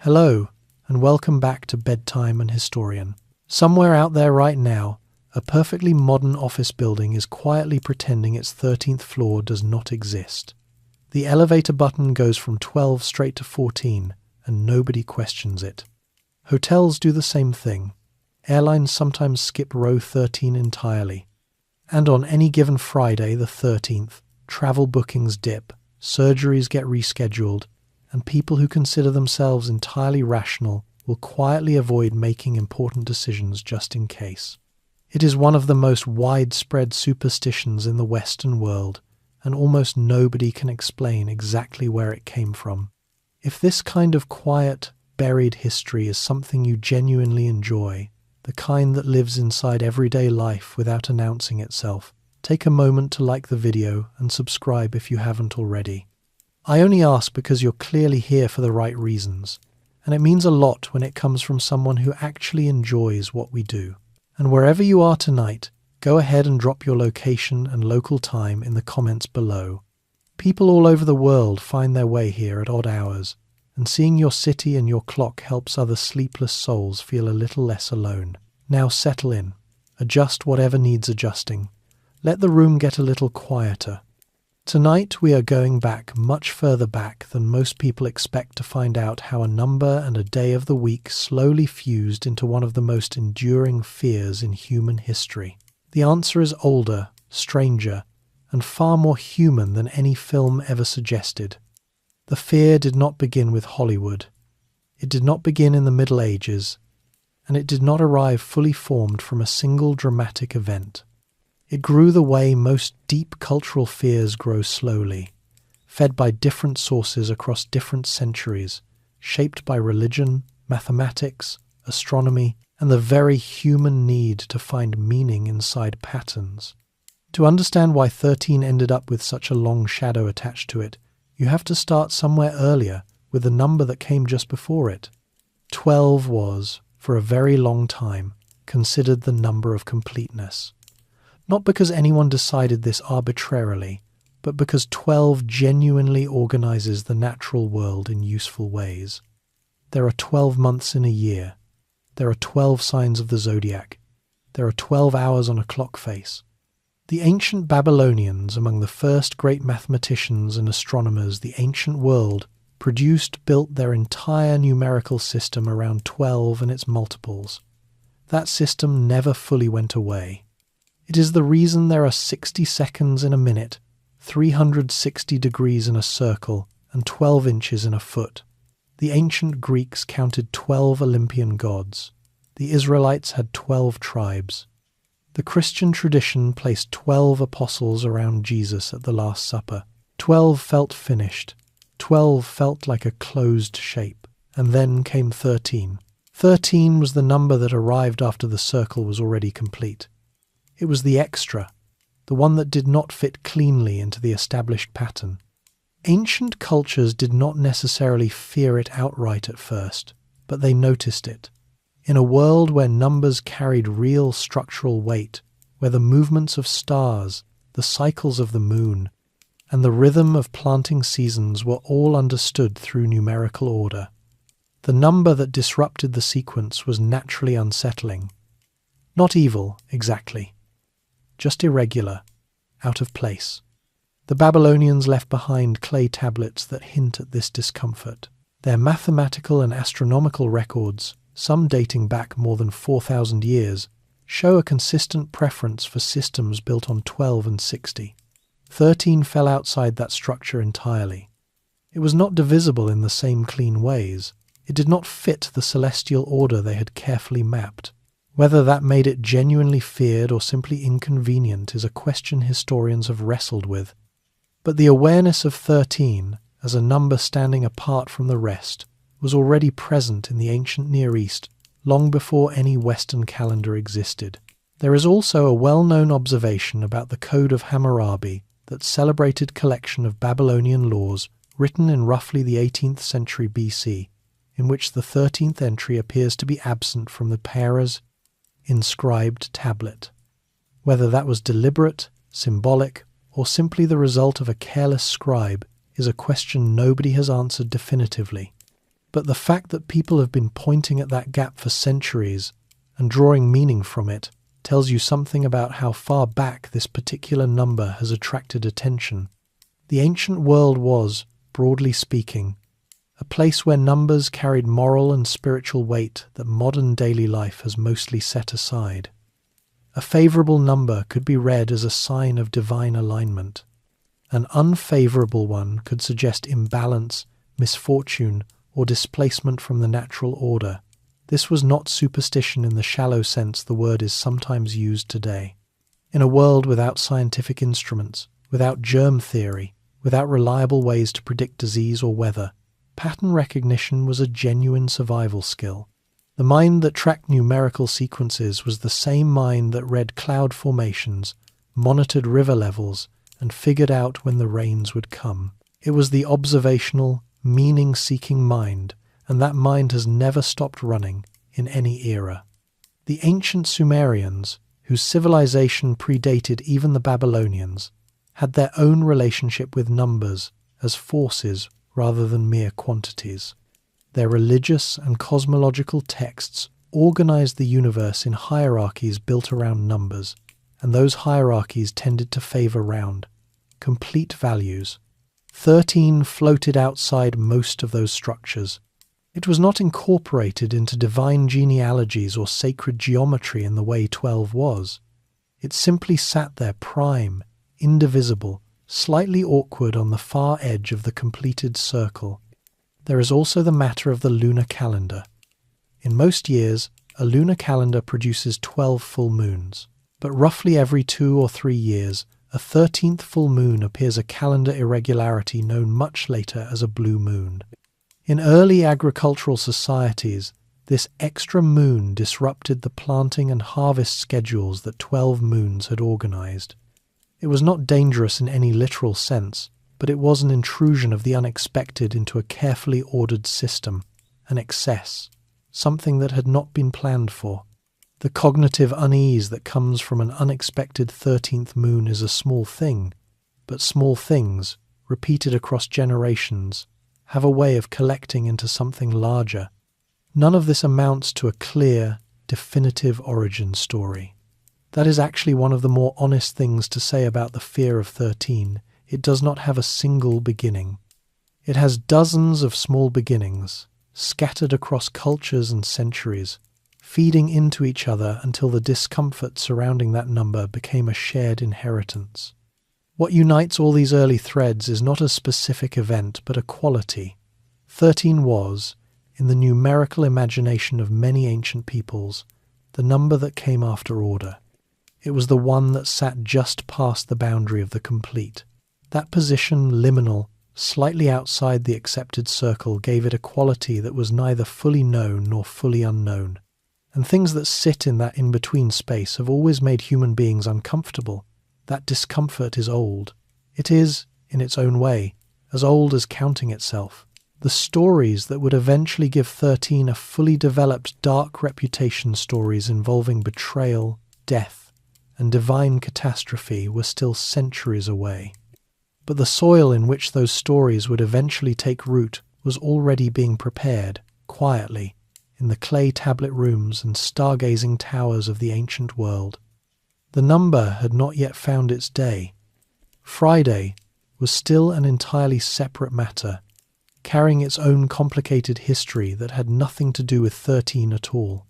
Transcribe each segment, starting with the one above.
Hello, and welcome back to Bedtime and Historian. Somewhere out there right now, a perfectly modern office building is quietly pretending its 13th floor does not exist. The elevator button goes from 12 straight to 14, and nobody questions it. Hotels do the same thing. Airlines sometimes skip row 13 entirely. And on any given Friday, the 13th, travel bookings dip, surgeries get rescheduled, and people who consider themselves entirely rational will quietly avoid making important decisions just in case. It is one of the most widespread superstitions in the Western world, and almost nobody can explain exactly where it came from. If this kind of quiet, buried history is something you genuinely enjoy, the kind that lives inside everyday life without announcing itself, take a moment to like the video and subscribe if you haven't already. I only ask because you're clearly here for the right reasons, and it means a lot when it comes from someone who actually enjoys what we do. And wherever you are tonight, go ahead and drop your location and local time in the comments below. People all over the world find their way here at odd hours, and seeing your city and your clock helps other sleepless souls feel a little less alone. Now settle in. Adjust whatever needs adjusting. Let the room get a little quieter. Tonight we are going back, much further back than most people expect, to find out how a number and a day of the week slowly fused into one of the most enduring fears in human history. The answer is older, stranger, and far more human than any film ever suggested. The fear did not begin with Hollywood. It did not begin in the Middle Ages, and it did not arrive fully formed from a single dramatic event. It grew the way most deep cultural fears grow slowly, fed by different sources across different centuries, shaped by religion, mathematics, astronomy, and the very human need to find meaning inside patterns. To understand why 13 ended up with such a long shadow attached to it, you have to start somewhere earlier with the number that came just before it. 12 was, for a very long time, considered the number of completeness. Not because anyone decided this arbitrarily, but because 12 genuinely organizes the natural world in useful ways. There are 12 months in a year. There are 12 signs of the zodiac. There are 12 hours on a clock face. The ancient Babylonians, among the first great mathematicians and astronomers the ancient world built their entire numerical system around 12 and its multiples. That system never fully went away. It is the reason there are 60 seconds in a minute, 360 degrees in a circle, and 12 inches in a foot. The ancient Greeks counted 12 Olympian gods. The Israelites had 12 tribes. The Christian tradition placed 12 apostles around Jesus at the Last Supper. 12 felt finished. 12 felt like a closed shape. And then came 13. 13 was the number that arrived after the circle was already complete. It was the extra, the one that did not fit cleanly into the established pattern. Ancient cultures did not necessarily fear it outright at first, but they noticed it. In a world where numbers carried real structural weight, where the movements of stars, the cycles of the moon, and the rhythm of planting seasons were all understood through numerical order, the number that disrupted the sequence was naturally unsettling. Not evil, exactly. Just irregular, out of place. The Babylonians left behind clay tablets that hint at this discomfort. Their mathematical and astronomical records, some dating back more than 4,000 years, show a consistent preference for systems built on 12 and 60. 13 fell outside that structure entirely. It was not divisible in the same clean ways. It did not fit the celestial order they had carefully mapped. Whether that made it genuinely feared or simply inconvenient is a question historians have wrestled with. But the awareness of 13, as a number standing apart from the rest, was already present in the ancient Near East long before any Western calendar existed. There is also a well-known observation about the Code of Hammurabi, that celebrated collection of Babylonian laws written in roughly the 18th century BC, in which the 13th entry appears to be absent from the Pera's inscribed tablet. Whether that was deliberate, symbolic, or simply the result of a careless scribe is a question nobody has answered definitively. But the fact that people have been pointing at that gap for centuries and drawing meaning from it tells you something about how far back this particular number has attracted attention. The ancient world was, broadly speaking, a place where numbers carried moral and spiritual weight that modern daily life has mostly set aside. A favourable number could be read as a sign of divine alignment. An unfavourable one could suggest imbalance, misfortune, or displacement from the natural order. This was not superstition in the shallow sense the word is sometimes used today. In a world without scientific instruments, without germ theory, without reliable ways to predict disease or weather, pattern recognition was a genuine survival skill. The mind that tracked numerical sequences was the same mind that read cloud formations, monitored river levels, and figured out when the rains would come. It was the observational, meaning-seeking mind, and that mind has never stopped running in any era. The ancient Sumerians, whose civilization predated even the Babylonians, had their own relationship with numbers as forces rather than mere quantities. Their religious and cosmological texts organized the universe in hierarchies built around numbers, and those hierarchies tended to favor round, complete values. 13 floated outside most of those structures. It was not incorporated into divine genealogies or sacred geometry in the way 12 was. It simply sat there prime, indivisible, slightly awkward on the far edge of the completed circle. There is also the matter of the lunar calendar. In most years, a lunar calendar produces 12 full moons, but roughly every 2 or 3 years, a 13th full moon appears, a calendar irregularity known much later as a blue moon. In early agricultural societies, this extra moon disrupted the planting and harvest schedules that 12 moons had organized. It was not dangerous in any literal sense, but it was an intrusion of the unexpected into a carefully ordered system, an excess, something that had not been planned for. The cognitive unease that comes from an unexpected 13th moon is a small thing, but small things, repeated across generations, have a way of collecting into something larger. None of this amounts to a clear, definitive origin story. That is actually one of the more honest things to say about the fear of 13. It does not have a single beginning. It has dozens of small beginnings, scattered across cultures and centuries, feeding into each other until the discomfort surrounding that number became a shared inheritance. What unites all these early threads is not a specific event, but a quality. 13 was, in the numerical imagination of many ancient peoples, the number that came after order. It was the one that sat just past the boundary of the complete. That position, liminal, slightly outside the accepted circle, gave it a quality that was neither fully known nor fully unknown. And things that sit in that in-between space have always made human beings uncomfortable. That discomfort is old. It is, in its own way, as old as counting itself. The stories that would eventually give 13 a fully developed dark reputation, stories involving betrayal, death, and divine catastrophe, were still centuries away. But the soil in which those stories would eventually take root was already being prepared, quietly, in the clay tablet rooms and stargazing towers of the ancient world. The number had not yet found its day. Friday was still an entirely separate matter, carrying its own complicated history that had nothing to do with 13 at all.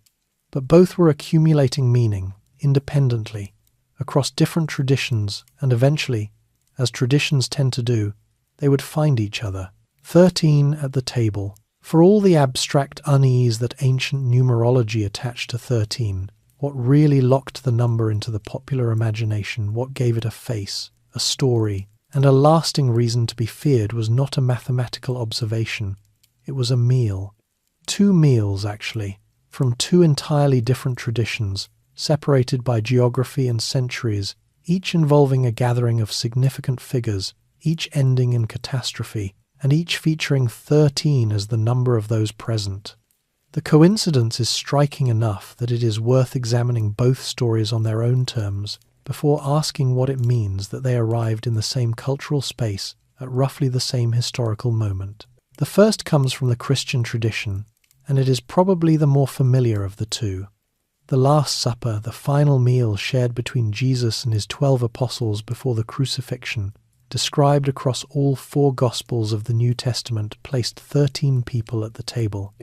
But both were accumulating meaning, independently, across different traditions, and eventually, as traditions tend to do, they would find each other. 13 at the table. For all the abstract unease that ancient numerology attached to 13, what really locked the number into the popular imagination, what gave it a face, a story, and a lasting reason to be feared, was not a mathematical observation. It was a meal. 2 meals, actually, from 2 entirely different traditions, separated by geography and centuries, each involving a gathering of significant figures, each ending in catastrophe, and each featuring 13 as the number of those present. The coincidence is striking enough that it is worth examining both stories on their own terms before asking what it means that they arrived in the same cultural space at roughly the same historical moment. The first comes from the Christian tradition, and it is probably the more familiar of the two. The Last Supper, the final meal shared between Jesus and his 12 apostles before the crucifixion, described across all 4 Gospels of the New Testament, placed 13 people at the table.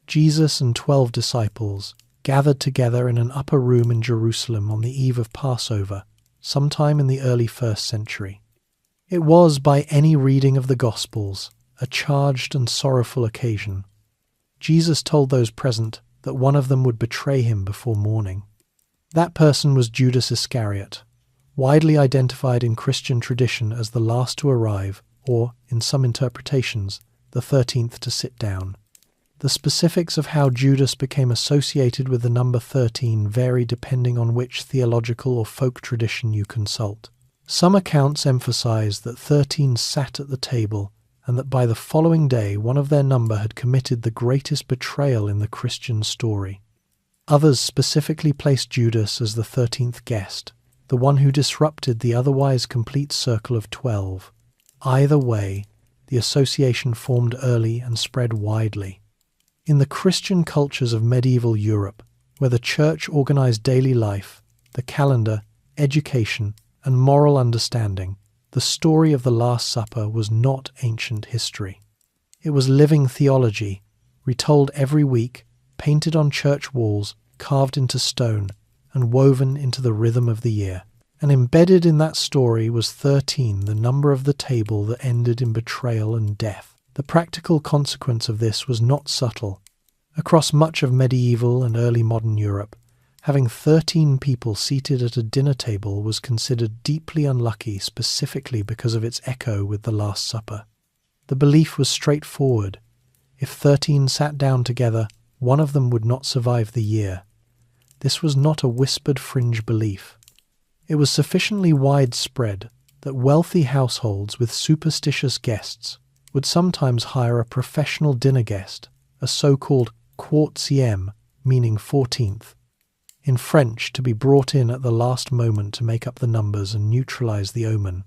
Jesus and 12 disciples gathered together in an upper room in Jerusalem on the eve of Passover, sometime in the early 1st century. It was, by any reading of the Gospels, a charged and sorrowful occasion. Jesus told those present that one of them would betray him before morning. That person was Judas Iscariot, widely identified in Christian tradition as the last to arrive, or, in some interpretations, the 13th to sit down. The specifics of how Judas became associated with the number 13 vary depending on which theological or folk tradition you consult. Some accounts emphasize that 13 sat at the table and that by the following day one of their number had committed the greatest betrayal in the Christian story. Others specifically placed Judas as the 13th guest, the one who disrupted the otherwise complete circle of 12. Either way, the association formed early and spread widely. In the Christian cultures of medieval Europe, where the church organized daily life, the calendar, education, and moral understanding, the story of the Last Supper was not ancient history. It was living theology, retold every week, painted on church walls, carved into stone, and woven into the rhythm of the year. And embedded in that story was 13, the number of the table that ended in betrayal and death. The practical consequence of this was not subtle. Across much of medieval and early modern Europe, having 13 people seated at a dinner table was considered deeply unlucky, specifically because of its echo with the Last Supper. The belief was straightforward. If 13 sat down together, one of them would not survive the year. This was not a whispered fringe belief. It was sufficiently widespread that wealthy households with superstitious guests would sometimes hire a professional dinner guest, a so-called quatrième, meaning 14th, in French, to be brought in at the last moment to make up the numbers and neutralize the omen.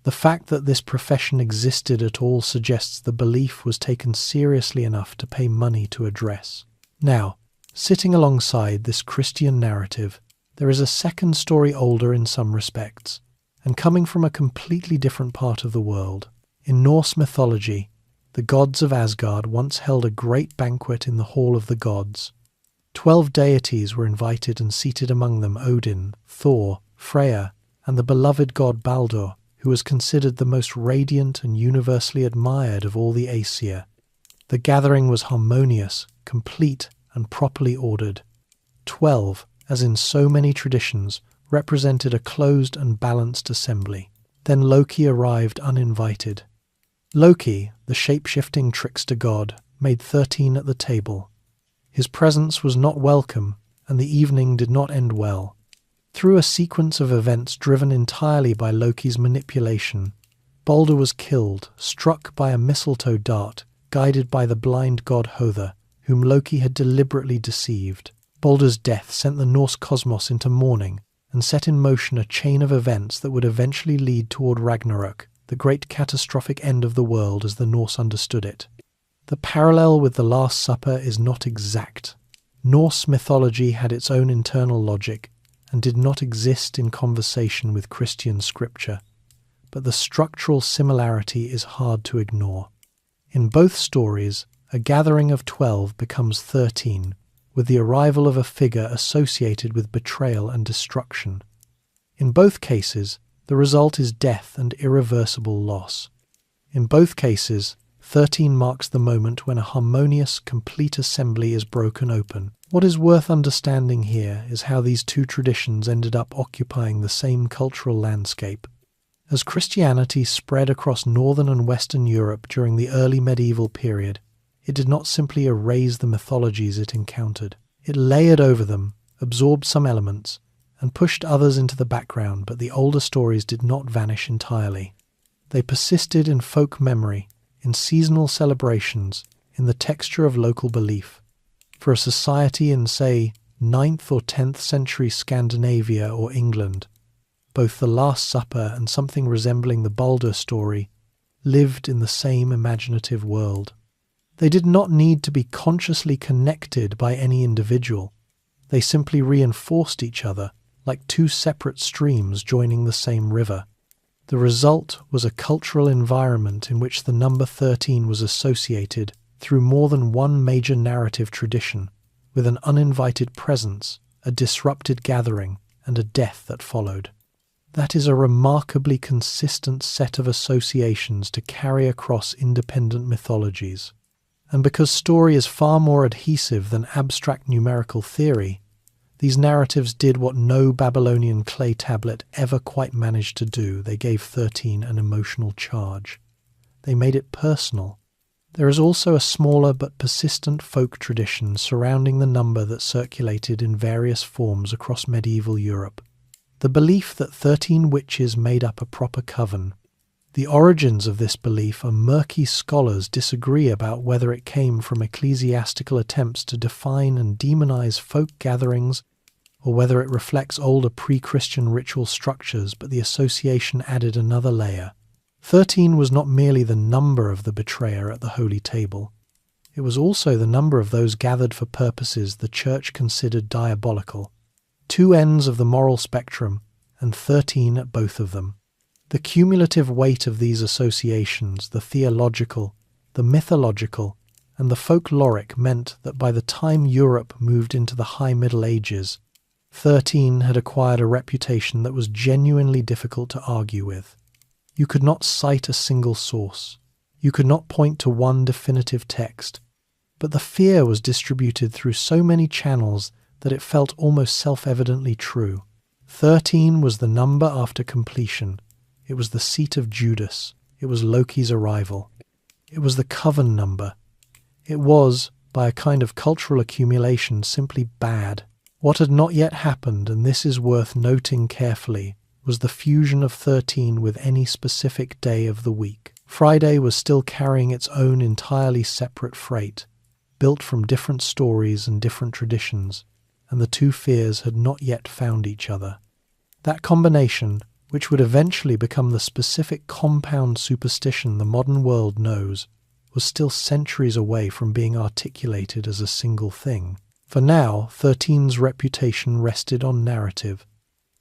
The fact that this profession existed at all suggests the belief was taken seriously enough to pay money to address. Now, sitting alongside this Christian narrative, there is a second story older in some respects, and coming from a completely different part of the world. In Norse mythology, the gods of Asgard once held a great banquet in the Hall of the Gods. 12 deities were invited, and seated among them Odin, Thor, Freya, and the beloved god Baldur, who was considered the most radiant and universally admired of all the Aesir. The gathering was harmonious, complete, and properly ordered. 12, as in so many traditions, represented a closed and balanced assembly. Then Loki arrived uninvited. Loki, the shape-shifting trickster god, made 13 at the table. His presence was not welcome, and the evening did not end well. Through a sequence of events driven entirely by Loki's manipulation, Baldur was killed, struck by a mistletoe dart, guided by the blind god Hother, whom Loki had deliberately deceived. Baldur's death sent the Norse cosmos into mourning, and set in motion a chain of events that would eventually lead toward Ragnarok, the great catastrophic end of the world as the Norse understood it. The parallel with the Last Supper is not exact. Norse mythology had its own internal logic, and did not exist in conversation with Christian scripture, but the structural similarity is hard to ignore. In both stories, a gathering of 12 becomes 13, with the arrival of a figure associated with betrayal and destruction. In both cases, the result is death and irreversible loss. In both cases, 13 marks the moment when a harmonious, complete assembly is broken open. What is worth understanding here is how these two traditions ended up occupying the same cultural landscape. As Christianity spread across northern and western Europe during the early medieval period, it did not simply erase the mythologies it encountered. It layered over them, absorbed some elements, and pushed others into the background, but the older stories did not vanish entirely. They persisted in folk memory, in seasonal celebrations, in the texture of local belief. For a society in, say, 9th or 10th century Scandinavia or England, both the Last Supper and something resembling the Baldur story lived in the same imaginative world. They did not need to be consciously connected by any individual. They simply reinforced each other, like two separate streams joining the same river. The result was a cultural environment in which the number 13 was associated through more than one major narrative tradition, with an uninvited presence, a disrupted gathering, and a death that followed. That is a remarkably consistent set of associations to carry across independent mythologies. And because story is far more adhesive than abstract numerical theory, these narratives did what no Babylonian clay tablet ever quite managed to do. They gave 13 an emotional charge. They made it personal. There is also a smaller but persistent folk tradition surrounding the number that circulated in various forms across medieval Europe. The belief that 13 witches made up a proper coven. The origins of this belief are murky. Scholars disagree about whether it came from ecclesiastical attempts to define and demonize folk gatherings, or whether it reflects older pre-Christian ritual structures, but the association added another layer. 13 was not merely the number of the betrayer at the holy table. It was also the number of those gathered for purposes the Church considered diabolical. Two ends of the moral spectrum, and 13 at both of them. The cumulative weight of these associations, the theological, the mythological, and the folkloric, meant that by the time Europe moved into the High Middle Ages, 13 had acquired a reputation that was genuinely difficult to argue with. You could not cite a single source. You could not point to one definitive text. But the fear was distributed through so many channels that it felt almost self-evidently true. 13 was the number after completion. It was the seat of Judas. It was Loki's arrival. It was the coven number. It was, by a kind of cultural accumulation, simply bad. What had not yet happened, and this is worth noting carefully, was the fusion of 13 with any specific day of the week. Friday was still carrying its own entirely separate freight, built from different stories and different traditions, and the two fears had not yet found each other. That combination, which would eventually become the specific compound superstition the modern world knows, was still centuries away from being articulated as a single thing. For now, 13's reputation rested on narrative.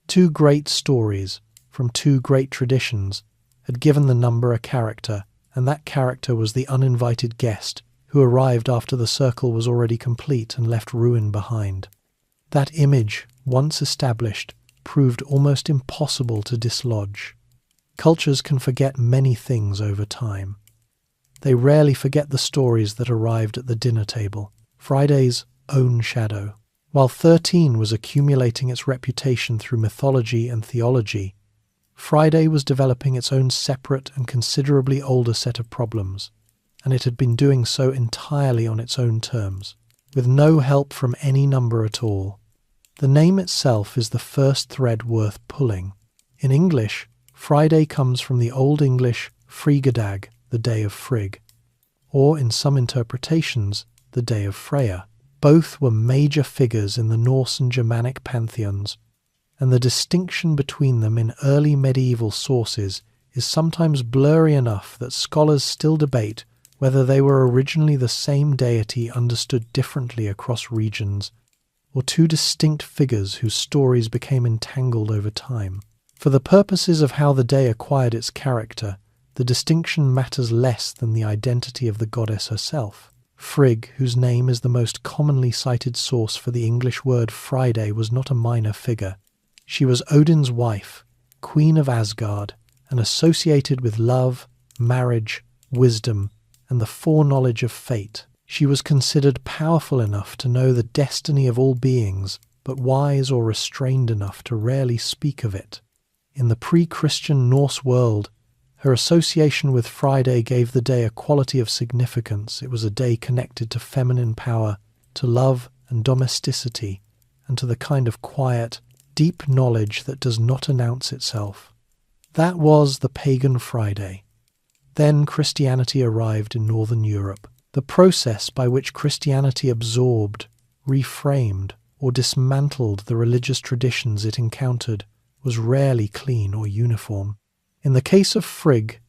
Two great stories, from two great traditions, had given the number a character, and that character was the uninvited guest who arrived after the circle was already complete and left ruin behind. That image, once established, proved almost impossible to dislodge. Cultures can forget many things over time. They rarely forget the stories that arrived at the dinner table, Friday's own shadow. While 13 was accumulating its reputation through mythology and theology, Friday was developing its own separate and considerably older set of problems, and it had been doing so entirely on its own terms, with no help from any number at all. The name itself is the first thread worth pulling. In English, Friday comes from the Old English Frigadag, the day of Frigg, or in some interpretations, the day of Freya. Both were major figures in the Norse and Germanic pantheons, and the distinction between them in early medieval sources is sometimes blurry enough that scholars still debate whether they were originally the same deity understood differently across regions, or two distinct figures whose stories became entangled over time. For the purposes of how the day acquired its character, the distinction matters less than the identity of the goddess herself. Frigg, whose name is the most commonly cited source for the English word Friday, was not a minor figure. She was Odin's wife, queen of Asgard, and associated with love, marriage, wisdom, and the foreknowledge of fate. She was considered powerful enough to know the destiny of all beings, but wise or restrained enough to rarely speak of it. In the pre-Christian Norse world, her association with Friday gave the day a quality of significance. It was a day connected to feminine power, to love and domesticity, and to the kind of quiet, deep knowledge that does not announce itself. That was the pagan Friday. Then Christianity arrived in Northern Europe. The process by which Christianity absorbed, reframed, or dismantled the religious traditions it encountered was rarely clean or uniform. In the case of Frigg,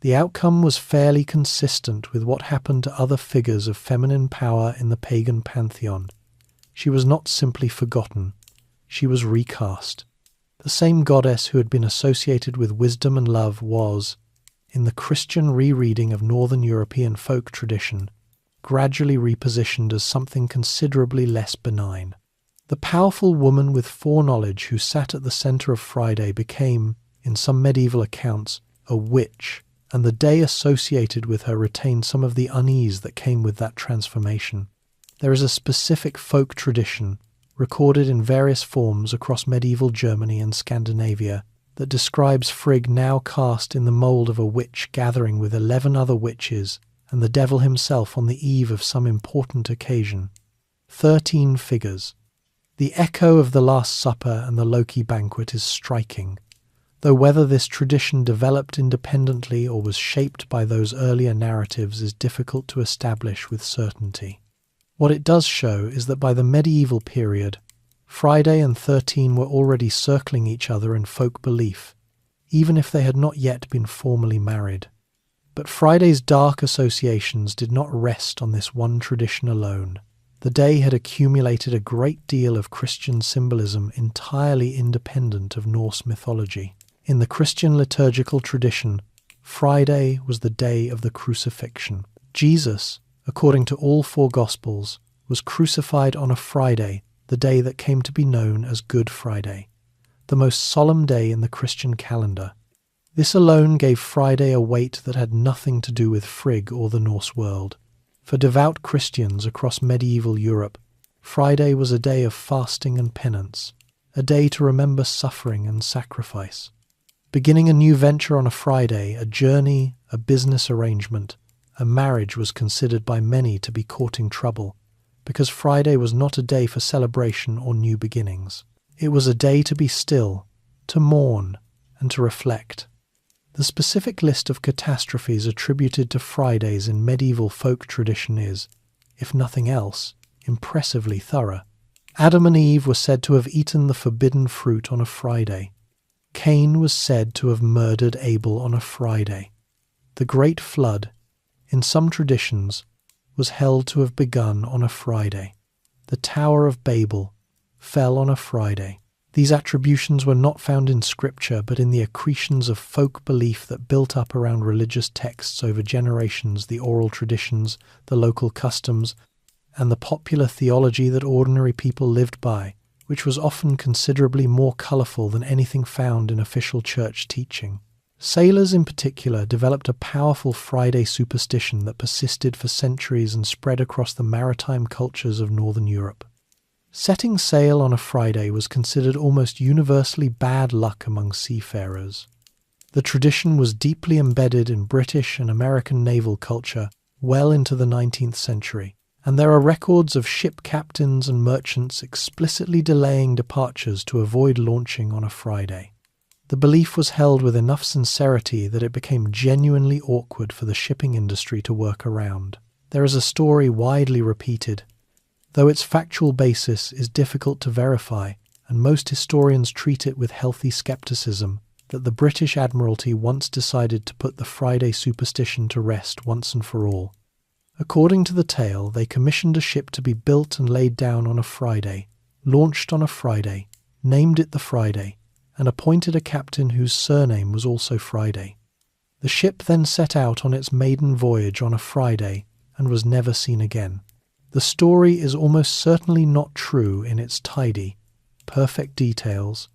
The outcome was fairly consistent with what happened to other figures of feminine power in the pagan pantheon. She was not simply forgotten, she was recast. The same goddess who had been associated with wisdom and love was, in the Christian rereading of Northern European folk tradition, gradually repositioned as something considerably less benign. The powerful woman with foreknowledge who sat at the centre of Friday became, in some medieval accounts, a witch, and the day associated with her retained some of the unease that came with that transformation. There is a specific folk tradition, recorded in various forms across medieval Germany and Scandinavia, that describes Frigg now cast in the mould of a witch gathering with 11 other witches and the devil himself on the eve of some important occasion. 13 figures. The echo of the Last Supper and the Loki banquet is striking, though whether this tradition developed independently or was shaped by those earlier narratives is difficult to establish with certainty. What it does show is that by the medieval period, Friday and 13 were already circling each other in folk belief, even if they had not yet been formally married. But Friday's dark associations did not rest on this one tradition alone. The day had accumulated a great deal of Christian symbolism entirely independent of Norse mythology. In the Christian liturgical tradition, Friday was the day of the crucifixion. Jesus, according to all 4 Gospels, was crucified on a Friday, the day that came to be known as Good Friday, the most solemn day in the Christian calendar. This alone gave Friday a weight that had nothing to do with Frigg or the Norse world. For devout Christians across medieval Europe, Friday was a day of fasting and penance, a day to remember suffering and sacrifice. Beginning a new venture on a Friday, a journey, a business arrangement, a marriage was considered by many to be courting trouble, because Friday was not a day for celebration or new beginnings. It was a day to be still, to mourn, and to reflect. The specific list of catastrophes attributed to Fridays in medieval folk tradition is, if nothing else, impressively thorough. Adam and Eve were said to have eaten the forbidden fruit on a Friday. Cain was said to have murdered Abel on a Friday. The Great Flood, in some traditions, was held to have begun on a Friday. The Tower of Babel fell on a Friday. These attributions were not found in Scripture, but in the accretions of folk belief that built up around religious texts over generations, the oral traditions, the local customs, and the popular theology that ordinary people lived by, which was often considerably more colourful than anything found in official church teaching. Sailors in particular developed a powerful Friday superstition that persisted for centuries and spread across the maritime cultures of Northern Europe. Setting sail on a Friday was considered almost universally bad luck among seafarers. The tradition was deeply embedded in British and American naval culture well into the 19th century, and there are records of ship captains and merchants explicitly delaying departures to avoid launching on a Friday. The belief was held with enough sincerity that it became genuinely awkward for the shipping industry to work around. There is a story widely repeated, though its factual basis is difficult to verify, and most historians treat it with healthy skepticism, that the British Admiralty once decided to put the Friday superstition to rest once and for all. According to the tale, they commissioned a ship to be built and laid down on a Friday, launched on a Friday, named it the Friday, and appointed a captain whose surname was also Friday. The ship then set out on its maiden voyage on a Friday and was never seen again. The story is almost certainly not true in its tidy, perfect details,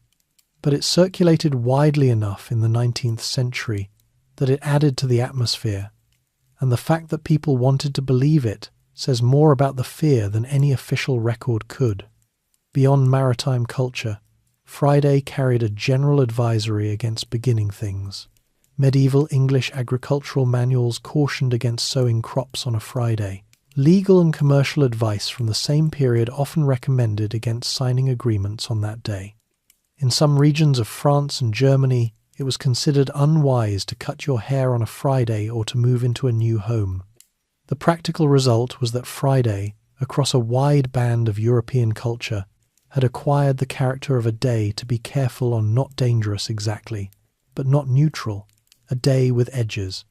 but it circulated widely enough in the 19th century that it added to the atmosphere, and the fact that people wanted to believe it says more about the fear than any official record could. Beyond maritime culture, Friday carried a general advisory against beginning things. Medieval English agricultural manuals cautioned against sowing crops on a Friday. Legal and commercial advice from the same period often recommended against signing agreements on that day. In some regions of France and Germany, it was considered unwise to cut your hair on a Friday or to move into a new home. The practical result was that Friday, across a wide band of European culture, had acquired the character of a day to be careful on, not dangerous exactly, but not neutral, a day with edges.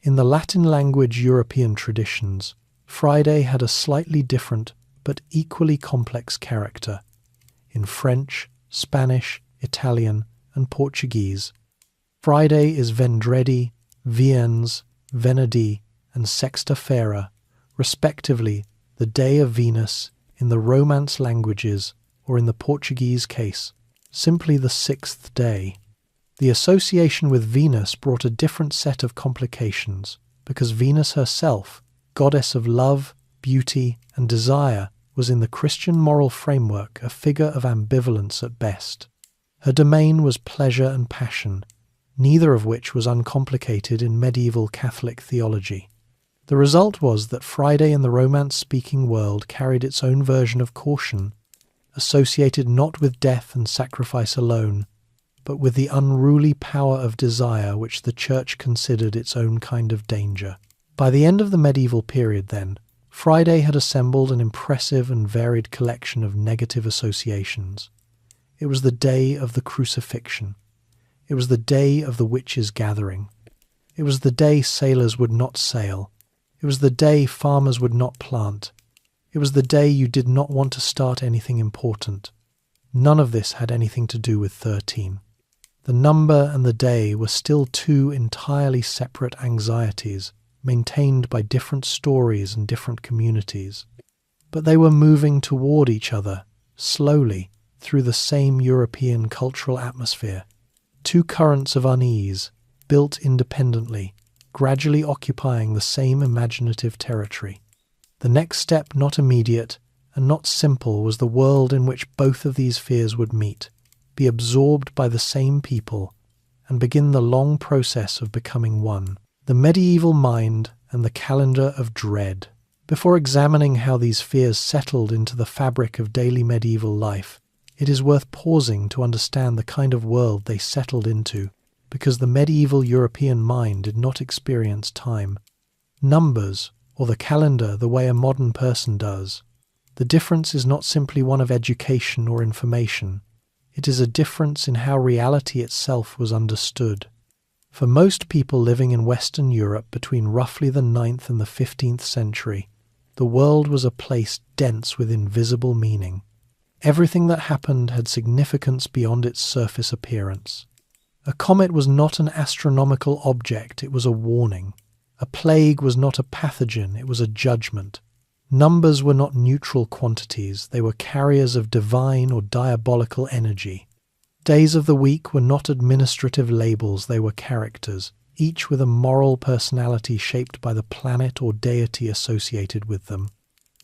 In the Latin language European traditions, Friday had a slightly different but equally complex character. In French, Spanish, Italian, and Portuguese, Friday is Vendredi, Viens, Venerdì, and Sexta-feira, respectively, the day of Venus in the Romance languages, or in the Portuguese case, simply the sixth day. The association with Venus brought a different set of complications, because Venus herself, goddess of love, beauty, and desire, was in the Christian moral framework a figure of ambivalence at best. Her domain was pleasure and passion, neither of which was uncomplicated in medieval Catholic theology. The result was that Friday in the Romance-speaking world carried its own version of caution, associated not with death and sacrifice alone, but with the unruly power of desire which the Church considered its own kind of danger. By the end of the medieval period, then, Friday had assembled an impressive and varied collection of negative associations. It was the day of the crucifixion. It was the day of the witches' gathering. It was the day sailors would not sail. It was the day farmers would not plant. It was the day you did not want to start anything important. None of this had anything to do with 13. The number and the day were still two entirely separate anxieties, maintained by different stories and different communities. But they were moving toward each other, slowly, through the same European cultural atmosphere. Two currents of unease, built independently, gradually occupying the same imaginative territory. The next step, not immediate and not simple, was the world in which both of these fears would meet, be absorbed by the same people, and begin the long process of becoming one. The medieval mind and the calendar of dread. Before examining how these fears settled into the fabric of daily medieval life, it is worth pausing to understand the kind of world they settled into, because the medieval European mind did not experience time. Numbers, or the calendar the way a modern person does. The difference is not simply one of education or information. It is a difference in how reality itself was understood. For most people living in Western Europe between roughly the 9th and the 15th century, the world was a place dense with invisible meaning. Everything that happened had significance beyond its surface appearance. A comet was not an astronomical object, it was a warning. A plague was not a pathogen, it was a judgment. Numbers were not neutral quantities, they were carriers of divine or diabolical energy. Days of the week were not administrative labels, they were characters, each with a moral personality shaped by the planet or deity associated with them.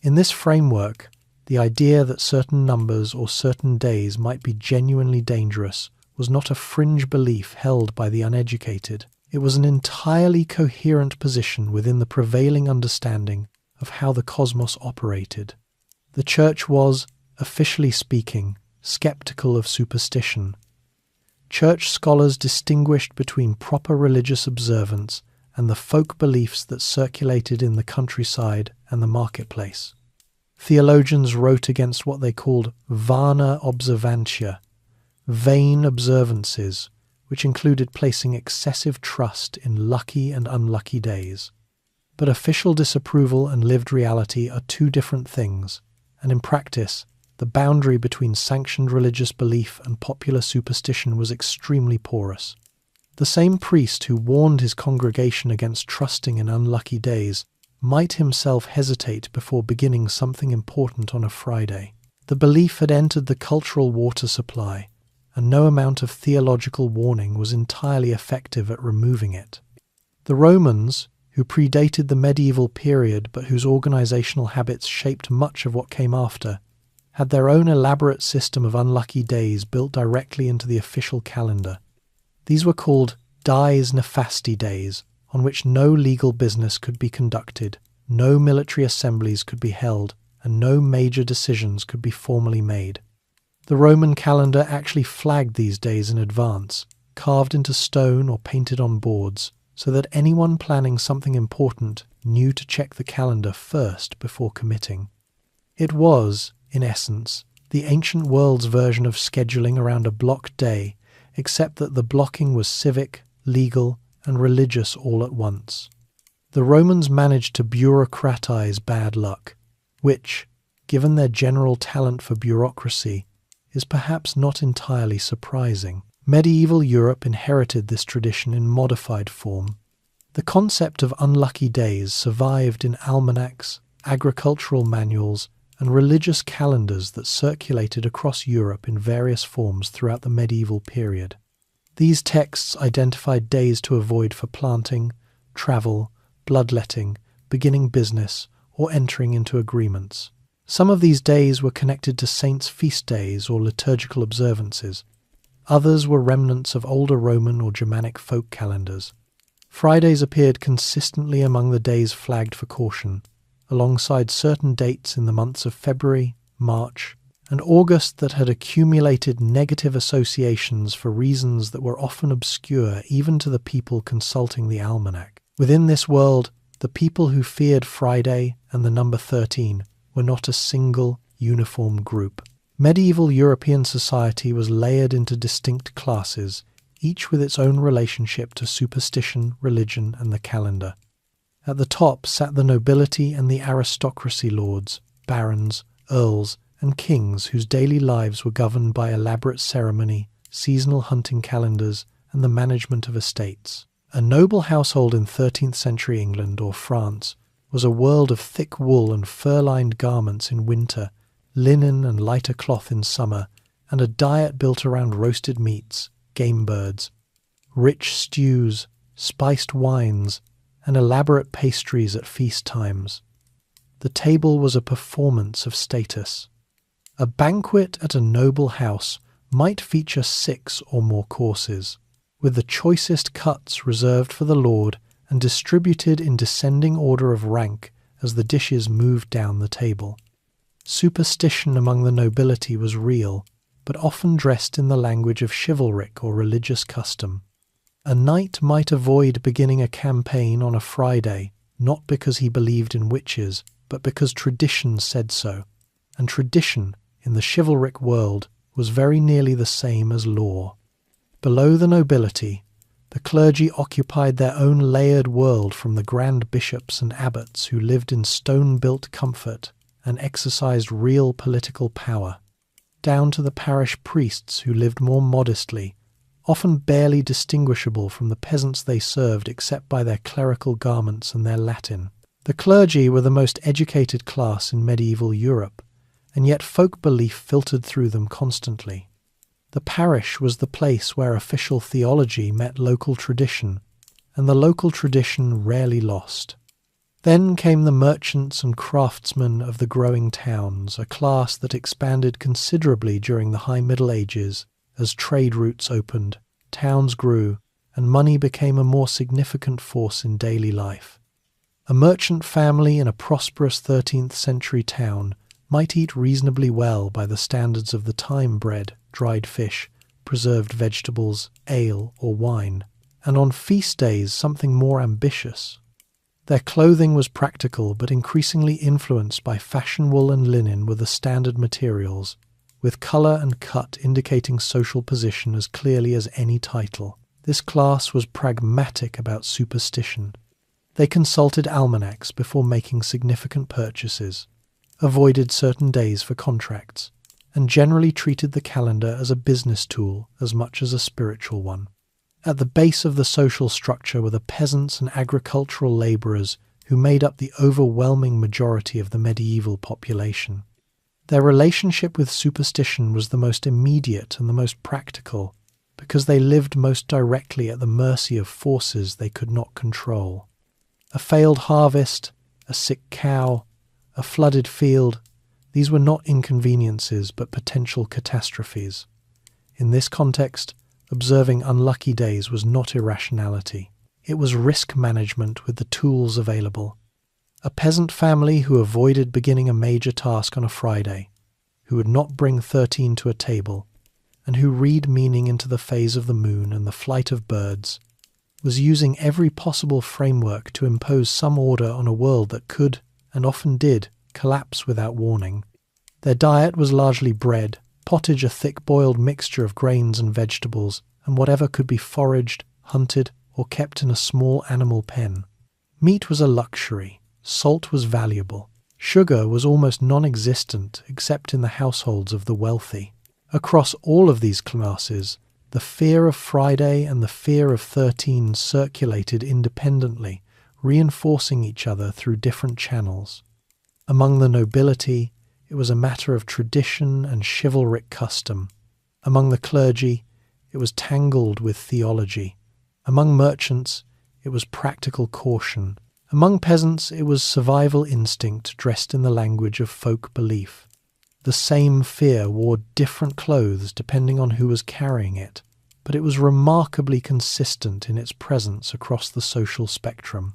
In this framework, the idea that certain numbers or certain days might be genuinely dangerous was not a fringe belief held by the uneducated. It was an entirely coherent position within the prevailing understanding of how the cosmos operated. The Church was, officially speaking, skeptical of superstition. Church scholars distinguished between proper religious observance and the folk beliefs that circulated in the countryside and the marketplace. Theologians wrote against what they called vana observantia, vain observances, which included placing excessive trust in lucky and unlucky days. But official disapproval and lived reality are two different things, and in practice, the boundary between sanctioned religious belief and popular superstition was extremely porous. The same priest who warned his congregation against trusting in unlucky days might himself hesitate before beginning something important on a Friday. The belief had entered the cultural water supply, and no amount of theological warning was entirely effective at removing it. The Romans, who predated the medieval period but whose organizational habits shaped much of what came after, had their own elaborate system of unlucky days built directly into the official calendar. These were called dies nefasti days, on which no legal business could be conducted, no military assemblies could be held, and no major decisions could be formally made. The Roman calendar actually flagged these days in advance, carved into stone or painted on boards, so that anyone planning something important knew to check the calendar first before committing. It was, in essence, the ancient world's version of scheduling around a block day, except that the blocking was civic, legal, and religious all at once. The Romans managed to bureaucratize bad luck, which, given their general talent for bureaucracy, is perhaps not entirely surprising. Medieval Europe inherited this tradition in modified form. The concept of unlucky days survived in almanacs, agricultural manuals, and religious calendars that circulated across Europe in various forms throughout the medieval period. These texts identified days to avoid for planting, travel, bloodletting, beginning business, or entering into agreements. Some of these days were connected to saints' feast days or liturgical observances. Others were remnants of older Roman or Germanic folk calendars. Fridays appeared consistently among the days flagged for caution, alongside certain dates in the months of February, March, and August that had accumulated negative associations for reasons that were often obscure even to the people consulting the almanac. Within this world, the people who feared Friday and the number 13 were not a single, uniform group. Medieval European society was layered into distinct classes, each with its own relationship to superstition, religion, and the calendar. At the top sat the nobility and the aristocracy lords, barons, earls, and kings whose daily lives were governed by elaborate ceremony, seasonal hunting calendars, and the management of estates. A noble household in 13th century England or France was a world of thick wool and fur-lined garments in winter, linen and lighter cloth in summer, and a diet built around roasted meats, game birds, rich stews, spiced wines, and elaborate pastries at feast times. The table was a performance of status. A banquet at a noble house might feature 6 or more courses, with the choicest cuts reserved for the lord and distributed in descending order of rank as the dishes moved down the table. Superstition among the nobility was real, but often dressed in the language of chivalric or religious custom. A knight might avoid beginning a campaign on a Friday, not because he believed in witches, but because tradition said so, and tradition, in the chivalric world, was very nearly the same as law. Below the nobility, the clergy occupied their own layered world from the grand bishops and abbots who lived in stone-built comfort and exercised real political power, down to the parish priests who lived more modestly, often barely distinguishable from the peasants they served except by their clerical garments and their Latin. The clergy were the most educated class in medieval Europe, and yet folk belief filtered through them constantly. The parish was the place where official theology met local tradition, and the local tradition rarely lost. Then came the merchants and craftsmen of the growing towns, a class that expanded considerably during the High Middle Ages as trade routes opened, towns grew, and money became a more significant force in daily life. A merchant family in a prosperous 13th century town might eat reasonably well by the standards of the time bread, dried fish, preserved vegetables, ale or wine, and on feast days something more ambitious. Their clothing was practical but increasingly influenced by fashion wool and linen were the standard materials, with colour and cut indicating social position as clearly as any title. This class was pragmatic about superstition. They consulted almanacs before making significant purchases, avoided certain days for contracts, and generally treated the calendar as a business tool as much as a spiritual one. At the base of the social structure were the peasants and agricultural labourers who made up the overwhelming majority of the medieval population. Their relationship with superstition was the most immediate and the most practical, because they lived most directly at the mercy of forces they could not control. A failed harvest, a sick cow, a flooded field, these were not inconveniences but potential catastrophes. In this context, observing unlucky days was not irrationality. It was risk management with the tools available. A peasant family who avoided beginning a major task on a Friday, who would not bring 13 to a table, and who read meaning into the phase of the moon and the flight of birds, was using every possible framework to impose some order on a world that could, and often did, collapse without warning. Their diet was largely bread, pottage a thick-boiled mixture of grains and vegetables, and whatever could be foraged, hunted, or kept in a small animal pen. Meat was a luxury, salt was valuable, sugar was almost non-existent except in the households of the wealthy. Across all of these classes, the fear of Friday and the fear of 13 circulated independently, reinforcing each other through different channels. Among the nobility, it was a matter of tradition and chivalric custom. Among the clergy, it was tangled with theology. Among merchants, it was practical caution. Among peasants, it was survival instinct dressed in the language of folk belief. The same fear wore different clothes depending on who was carrying it, but it was remarkably consistent in its presence across the social spectrum.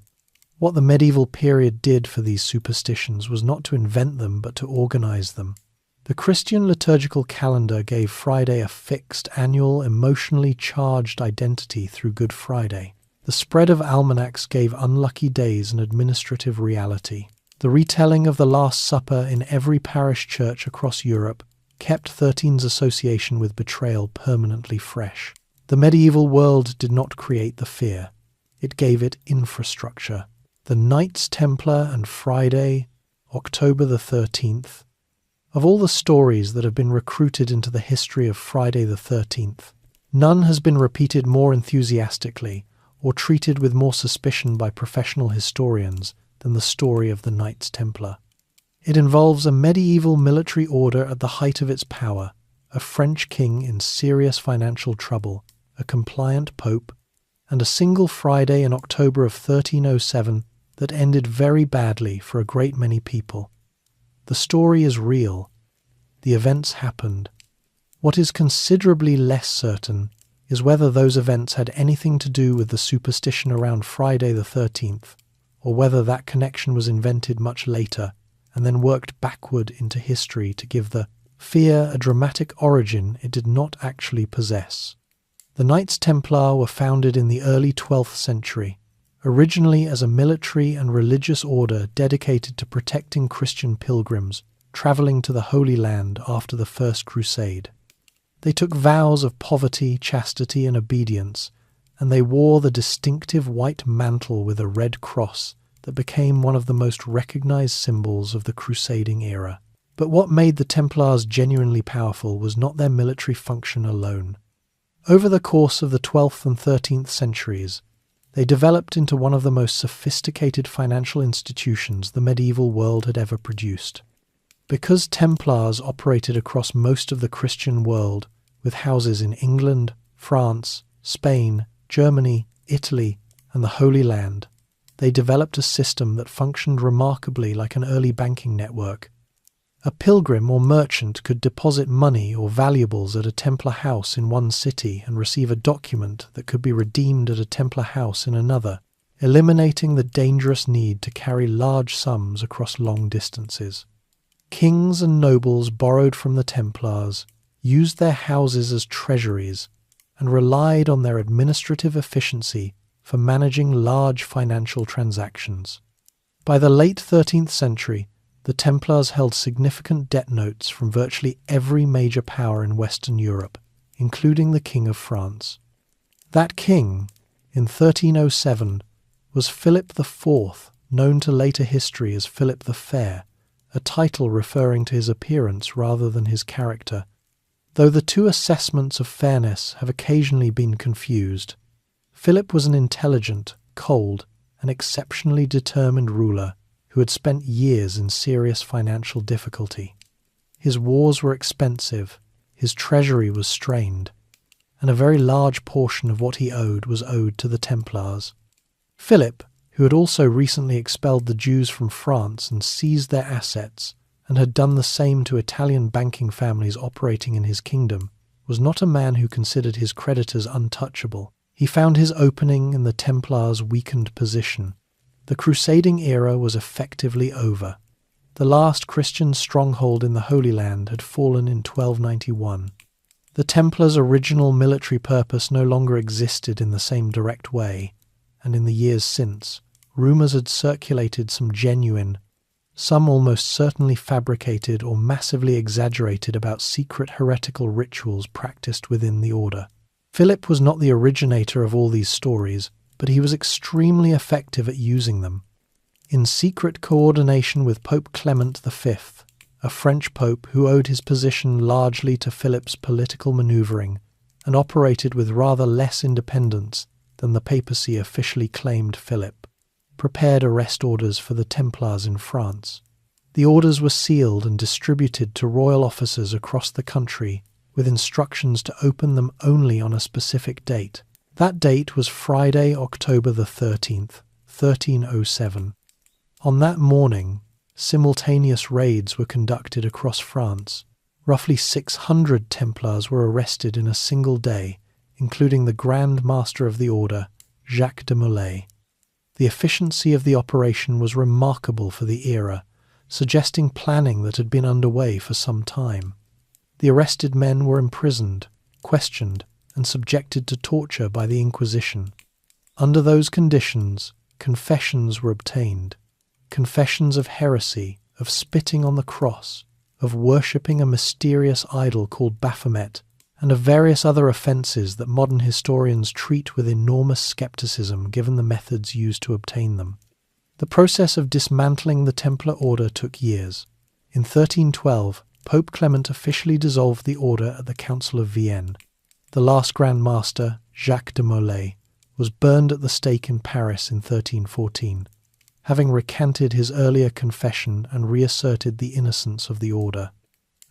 What the medieval period did for these superstitions was not to invent them, but to organize them. The Christian liturgical calendar gave Friday a fixed, annual, emotionally charged identity through Good Friday. The spread of almanacs gave unlucky days an administrative reality. The retelling of the Last Supper in every parish church across Europe kept 13's association with betrayal permanently fresh. The medieval world did not create the fear. It gave it infrastructure. The Knights Templar and Friday, October the 13th. Of all the stories that have been recruited into the history of Friday the 13th, none has been repeated more enthusiastically or treated with more suspicion by professional historians than the story of the Knights Templar. It involves a medieval military order at the height of its power, a French king in serious financial trouble, a compliant pope, and a single Friday in October of 1307 that ended very badly for a great many people. The story is real. The events happened. What is considerably less certain is whether those events had anything to do with the superstition around Friday the 13th, or whether that connection was invented much later and then worked backward into history to give the fear a dramatic origin it did not actually possess. The Knights Templar were founded in the early 12th century, originally as a military and religious order dedicated to protecting Christian pilgrims travelling to the Holy Land after the First Crusade. They took vows of poverty, chastity, and obedience, and they wore the distinctive white mantle with a red cross that became one of the most recognized symbols of the crusading era. But what made the Templars genuinely powerful was not their military function alone. Over the course of the 12th and 13th centuries, they developed into one of the most sophisticated financial institutions the medieval world had ever produced. Because Templars operated across most of the Christian world, with houses in England, France, Spain, Germany, Italy, and the Holy Land, they developed a system that functioned remarkably like an early banking network. A pilgrim or merchant could deposit money or valuables at a Templar house in one city and receive a document that could be redeemed at a Templar house in another, eliminating the dangerous need to carry large sums across long distances. Kings and nobles borrowed from the Templars, used their houses as treasuries, and relied on their administrative efficiency for managing large financial transactions. By the late 13th century, the Templars held significant debt notes from virtually every major power in Western Europe, including the King of France. That king, in 1307, was Philip IV, known to later history as Philip the Fair, a title referring to his appearance rather than his character, though the two assessments of fairness have occasionally been confused. Philip was an intelligent, cold, and exceptionally determined ruler who had spent years in serious financial difficulty. His wars were expensive, his treasury was strained, and a very large portion of what he owed was owed to the Templars. Philip, who had also recently expelled the Jews from France and seized their assets, and had done the same to Italian banking families operating in his kingdom, was not a man who considered his creditors untouchable. He found his opening in the Templars' weakened position. The crusading era was effectively over. The last Christian stronghold in the Holy Land had fallen in 1291. The Templars' original military purpose no longer existed in the same direct way, and in the years since, rumours had circulated some genuine, some almost certainly fabricated or massively exaggerated about secret heretical rituals practiced within the order. Philip was not the originator of all these stories, but he was extremely effective at using them. In secret coordination with Pope Clement V, a French pope who owed his position largely to Philip's political manoeuvring and operated with rather less independence than the papacy officially claimed, Philip prepared arrest orders for the Templars in France. The orders were sealed and distributed to royal officers across the country with instructions to open them only on a specific date. That date was Friday, October the 13th, 1307. On that morning, simultaneous raids were conducted across France. Roughly 600 Templars were arrested in a single day, including the Grand Master of the Order, Jacques de Molay. The efficiency of the operation was remarkable for the era, suggesting planning that had been underway for some time. The arrested men were imprisoned, questioned, and subjected to torture by the Inquisition. Under those conditions, confessions were obtained. Confessions of heresy, of spitting on the cross, of worshipping a mysterious idol called Baphomet, and of various other offences that modern historians treat with enormous skepticism given the methods used to obtain them. The process of dismantling the Templar order took years. In 1312, Pope Clement officially dissolved the order at the Council of Vienne. The last Grand Master, Jacques de Molay, was burned at the stake in Paris in 1314, having recanted his earlier confession and reasserted the innocence of the order.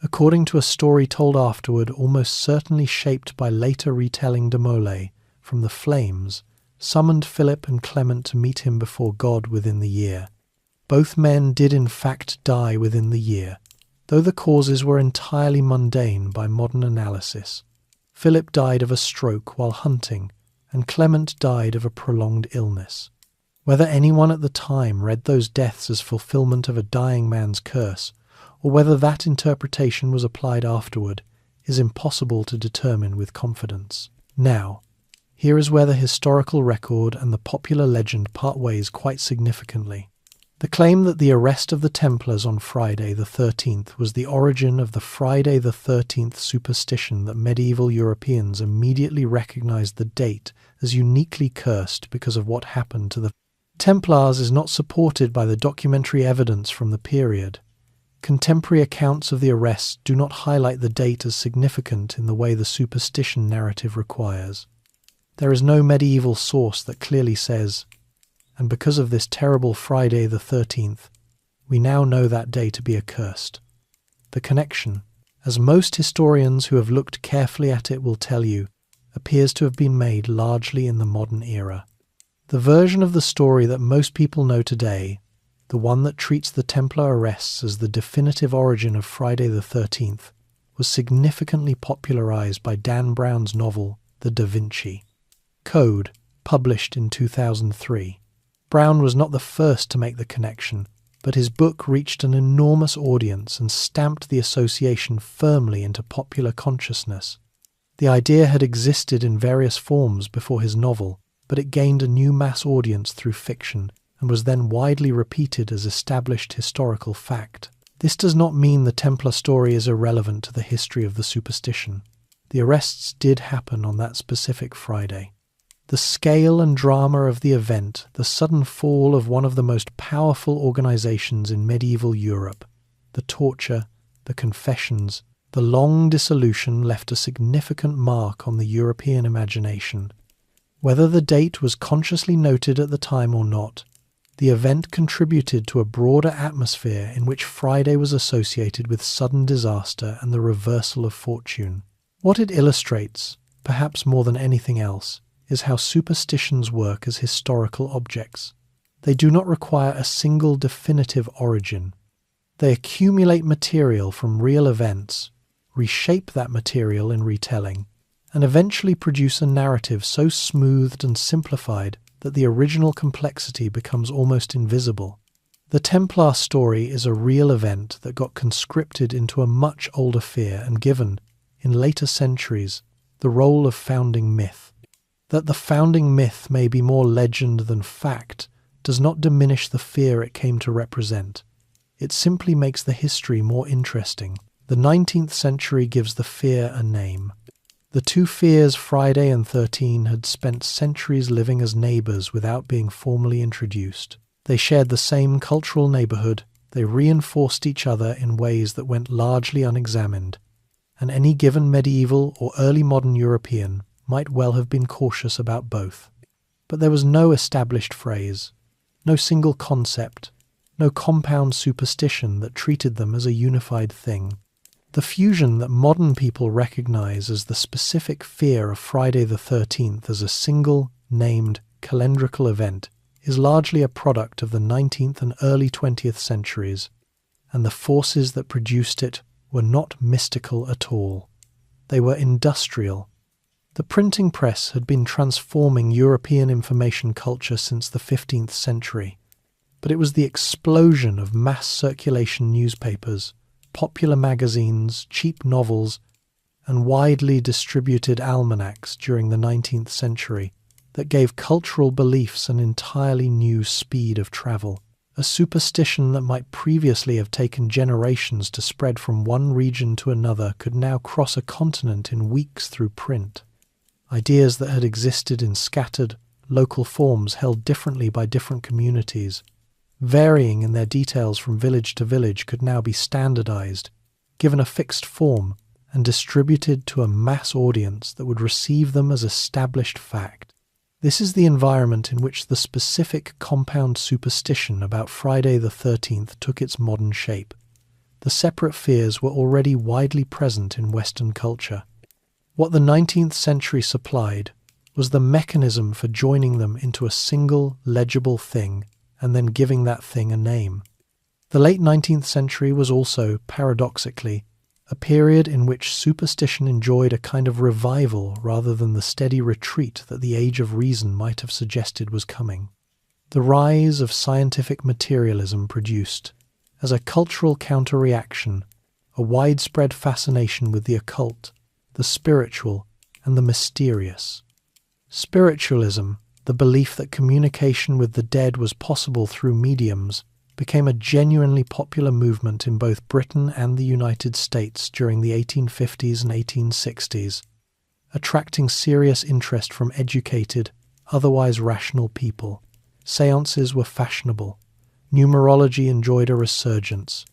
According to a story told afterward, almost certainly shaped by later retelling de Molay, from the flames, summoned Philip and Clement to meet him before God within the year. Both men did in fact die within the year, though the causes were entirely mundane by modern analysis. Philip died of a stroke while hunting, and Clement died of a prolonged illness. Whether anyone at the time read those deaths as fulfillment of a dying man's curse, or whether that interpretation was applied afterward, is impossible to determine with confidence. Now, here is where the historical record and the popular legend part ways quite significantly. The claim that the arrest of the Templars on Friday the 13th was the origin of the Friday the 13th superstition that medieval Europeans immediately recognized the date as uniquely cursed because of what happened to the Templars is not supported by the documentary evidence from the period. Contemporary accounts of the arrests do not highlight the date as significant in the way the superstition narrative requires. There is no medieval source that clearly says, and because of this terrible Friday the 13th, we now know that day to be accursed. The connection, as most historians who have looked carefully at it will tell you, appears to have been made largely in the modern era. The version of the story that most people know today, the one that treats the Templar arrests as the definitive origin of Friday the 13th, was significantly popularized by Dan Brown's novel, The Da Vinci Code, published in 2003. Brown was not the first to make the connection, but his book reached an enormous audience and stamped the association firmly into popular consciousness. The idea had existed in various forms before his novel, but it gained a new mass audience through fiction and was then widely repeated as established historical fact. This does not mean the Templar story is irrelevant to the history of the superstition. The arrests did happen on that specific Friday. The scale and drama of the event, the sudden fall of one of the most powerful organizations in medieval Europe, the torture, the confessions, the long dissolution left a significant mark on the European imagination. Whether the date was consciously noted at the time or not, the event contributed to a broader atmosphere in which Friday was associated with sudden disaster and the reversal of fortune. What it illustrates, perhaps more than anything else, is how superstitions work as historical objects. They do not require a single definitive origin. They accumulate material from real events, reshape that material in retelling, and eventually produce a narrative so smoothed and simplified that the original complexity becomes almost invisible. The Templar story is a real event that got conscripted into a much older fear and given, in later centuries, the role of founding myth. That the founding myth may be more legend than fact does not diminish the fear it came to represent. It simply makes the history more interesting. The 19th century gives the fear a name. The two fears, Friday and 13, had spent centuries living as neighbors without being formally introduced. They shared the same cultural neighborhood, they reinforced each other in ways that went largely unexamined, and any given medieval or early modern European might well have been cautious about both. But there was no established phrase, no single concept, no compound superstition that treated them as a unified thing. The fusion that modern people recognize as the specific fear of Friday the 13th as a single, named, calendrical event is largely a product of the 19th and early 20th centuries, and the forces that produced it were not mystical at all. They were industrial. The printing press had been transforming European information culture since the 15th century, but it was the explosion of mass circulation newspapers, popular magazines, cheap novels, and widely distributed almanacs during the 19th century that gave cultural beliefs an entirely new speed of travel. A superstition that might previously have taken generations to spread from one region to another could now cross a continent in weeks through print. Ideas that had existed in scattered, local forms held differently by different communities, varying in their details from village to village, could now be standardized, given a fixed form, and distributed to a mass audience that would receive them as established fact. This is the environment in which the specific compound superstition about Friday the 13th took its modern shape. The separate fears were already widely present in Western culture. What the 19th century supplied was the mechanism for joining them into a single, legible thing and then giving that thing a name. The late 19th century was also, paradoxically, a period in which superstition enjoyed a kind of revival rather than the steady retreat that the Age of Reason might have suggested was coming. The rise of scientific materialism produced, as a cultural counter-reaction, a widespread fascination with the occult, the spiritual, and the mysterious. Spiritualism, the belief that communication with the dead was possible through mediums, became a genuinely popular movement in both Britain and the United States during the 1850s and 1860s, attracting serious interest from educated, otherwise rational people. Seances were fashionable. Numerology enjoyed a resurgence.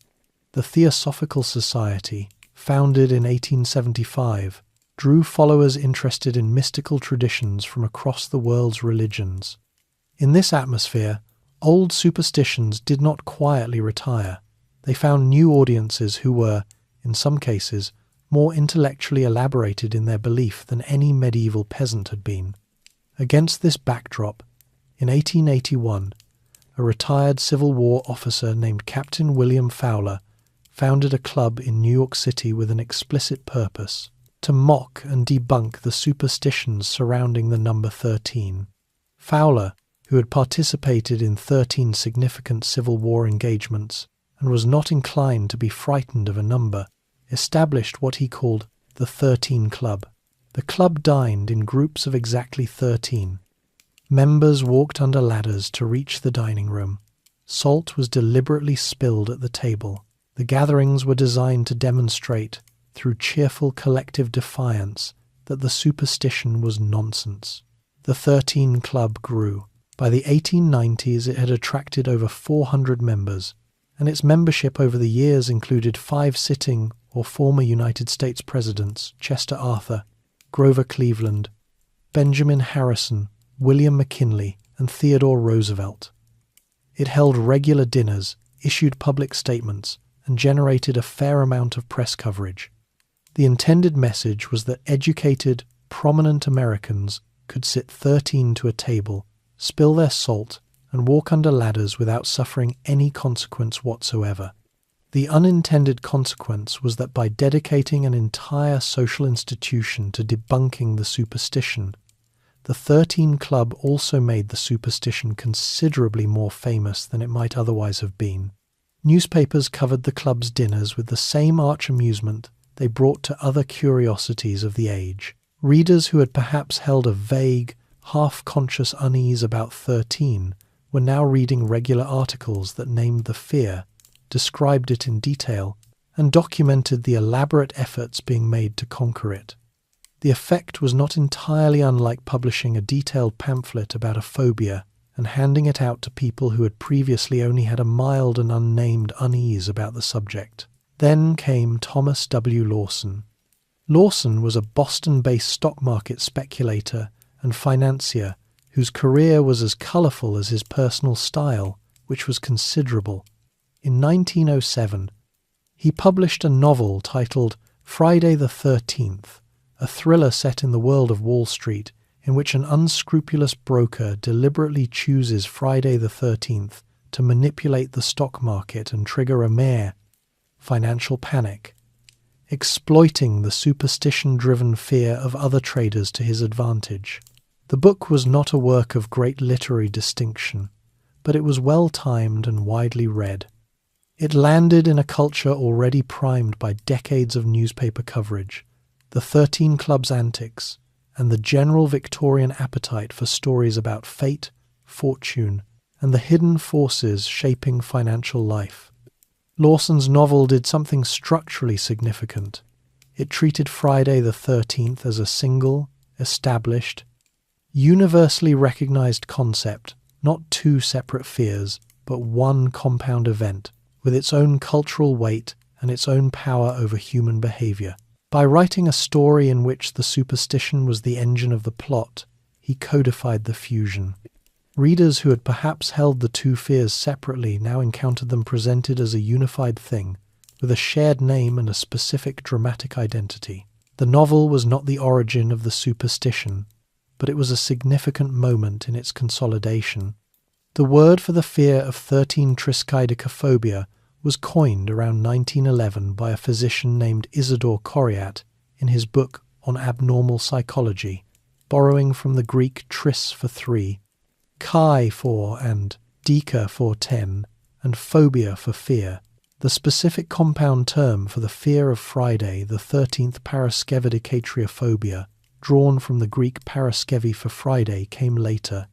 The Theosophical Society, founded in 1875, drew followers interested in mystical traditions from across the world's religions. In this atmosphere, old superstitions did not quietly retire. They found new audiences who were, in some cases, more intellectually elaborated in their belief than any medieval peasant had been. Against this backdrop, in 1881, a retired Civil War officer named Captain William Fowler founded a club in New York City with an explicit purpose: to mock and debunk the superstitions surrounding the number 13. Fowler, who had participated in 13 significant Civil War engagements and was not inclined to be frightened of a number, established what he called the 13 Club. The club dined in groups of exactly 13. Members walked under ladders to reach the dining room. Salt was deliberately spilled at the table. The gatherings were designed to demonstrate, through cheerful collective defiance, that the superstition was nonsense. The 13 Club grew. By the 1890s it had attracted over 400 members, and its membership over the years included 5 sitting or former United States presidents: Chester Arthur, Grover Cleveland, Benjamin Harrison, William McKinley, and Theodore Roosevelt. It held regular dinners, issued public statements, and generated a fair amount of press coverage. The intended message was that educated, prominent Americans could sit 13 to a table, spill their salt, and walk under ladders without suffering any consequence whatsoever. The unintended consequence was that by dedicating an entire social institution to debunking the superstition, the 13 Club also made the superstition considerably more famous than it might otherwise have been. Newspapers covered the club's dinners with the same arch amusement they brought to other curiosities of the age. Readers who had perhaps held a vague, half-conscious unease about 13 were now reading regular articles that named the fear, described it in detail, and documented the elaborate efforts being made to conquer it. The effect was not entirely unlike publishing a detailed pamphlet about a phobia and handing it out to people who had previously only had a mild and unnamed unease about the subject. Then came Thomas W. Lawson. Lawson was a Boston-based stock market speculator and financier whose career was as colourful as his personal style, which was considerable. In 1907, he published a novel titled Friday the 13th, a thriller set in the world of Wall Street, in which an unscrupulous broker deliberately chooses Friday the 13th to manipulate the stock market and trigger a financial panic, exploiting the superstition-driven fear of other traders to his advantage. The book was not a work of great literary distinction, but it was well-timed and widely read. It landed in a culture already primed by decades of newspaper coverage, the 13 Club's antics, and the general Victorian appetite for stories about fate, fortune, and the hidden forces shaping financial life. Lawson's novel did something structurally significant. It treated Friday the 13th as a single, established, universally recognized concept, not two separate fears, but one compound event, with its own cultural weight and its own power over human behavior. By writing a story in which the superstition was the engine of the plot, he codified the fusion. Readers who had perhaps held the two fears separately now encountered them presented as a unified thing, with a shared name and a specific dramatic identity. The novel was not the origin of the superstition, but it was a significant moment in its consolidation. The word for the fear of 13 triskaidekaphobia was coined around 1911 by a physician named Isidore Coriat in his book on abnormal psychology, borrowing from the Greek tris for 3, kai for and deka for 10, and phobia for fear. The specific compound term for the fear of Friday, the 13th paraskevidekatriophobia, drawn from the Greek paraskevi for Friday, came later,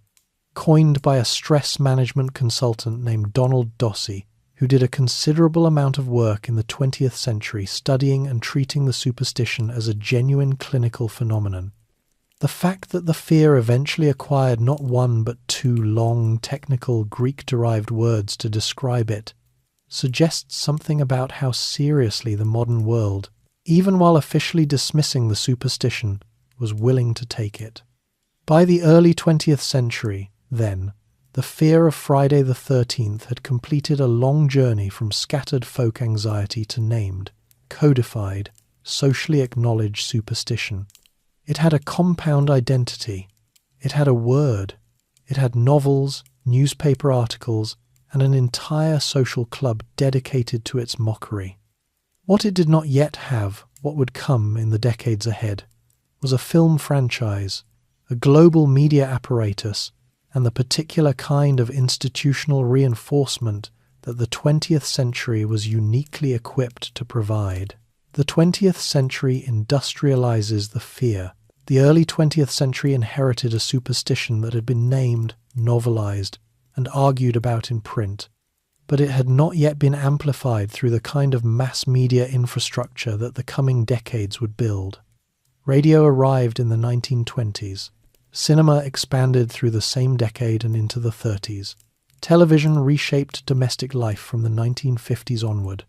coined by a stress management consultant named Donald Dossey, who did a considerable amount of work in the 20th century studying and treating the superstition as a genuine clinical phenomenon. The fact that the fear eventually acquired not one but two long, technical Greek-derived words to describe it suggests something about how seriously the modern world, even while officially dismissing the superstition, was willing to take it. By the early 20th century, then, the fear of Friday the 13th had completed a long journey from scattered folk anxiety to named, codified, socially acknowledged superstition. It had a compound identity. It had a word. It had novels, newspaper articles, and an entire social club dedicated to its mockery. What it did not yet have, what would come in the decades ahead, was a film franchise, a global media apparatus, and the particular kind of institutional reinforcement that the 20th century was uniquely equipped to provide. The 20th century industrializes the fear. The early 20th century inherited a superstition that had been named, novelized, and argued about in print, but it had not yet been amplified through the kind of mass media infrastructure that the coming decades would build. Radio arrived in the 1920s. Cinema expanded through the same decade and into the 30s. Television reshaped domestic life from the 1950s onward.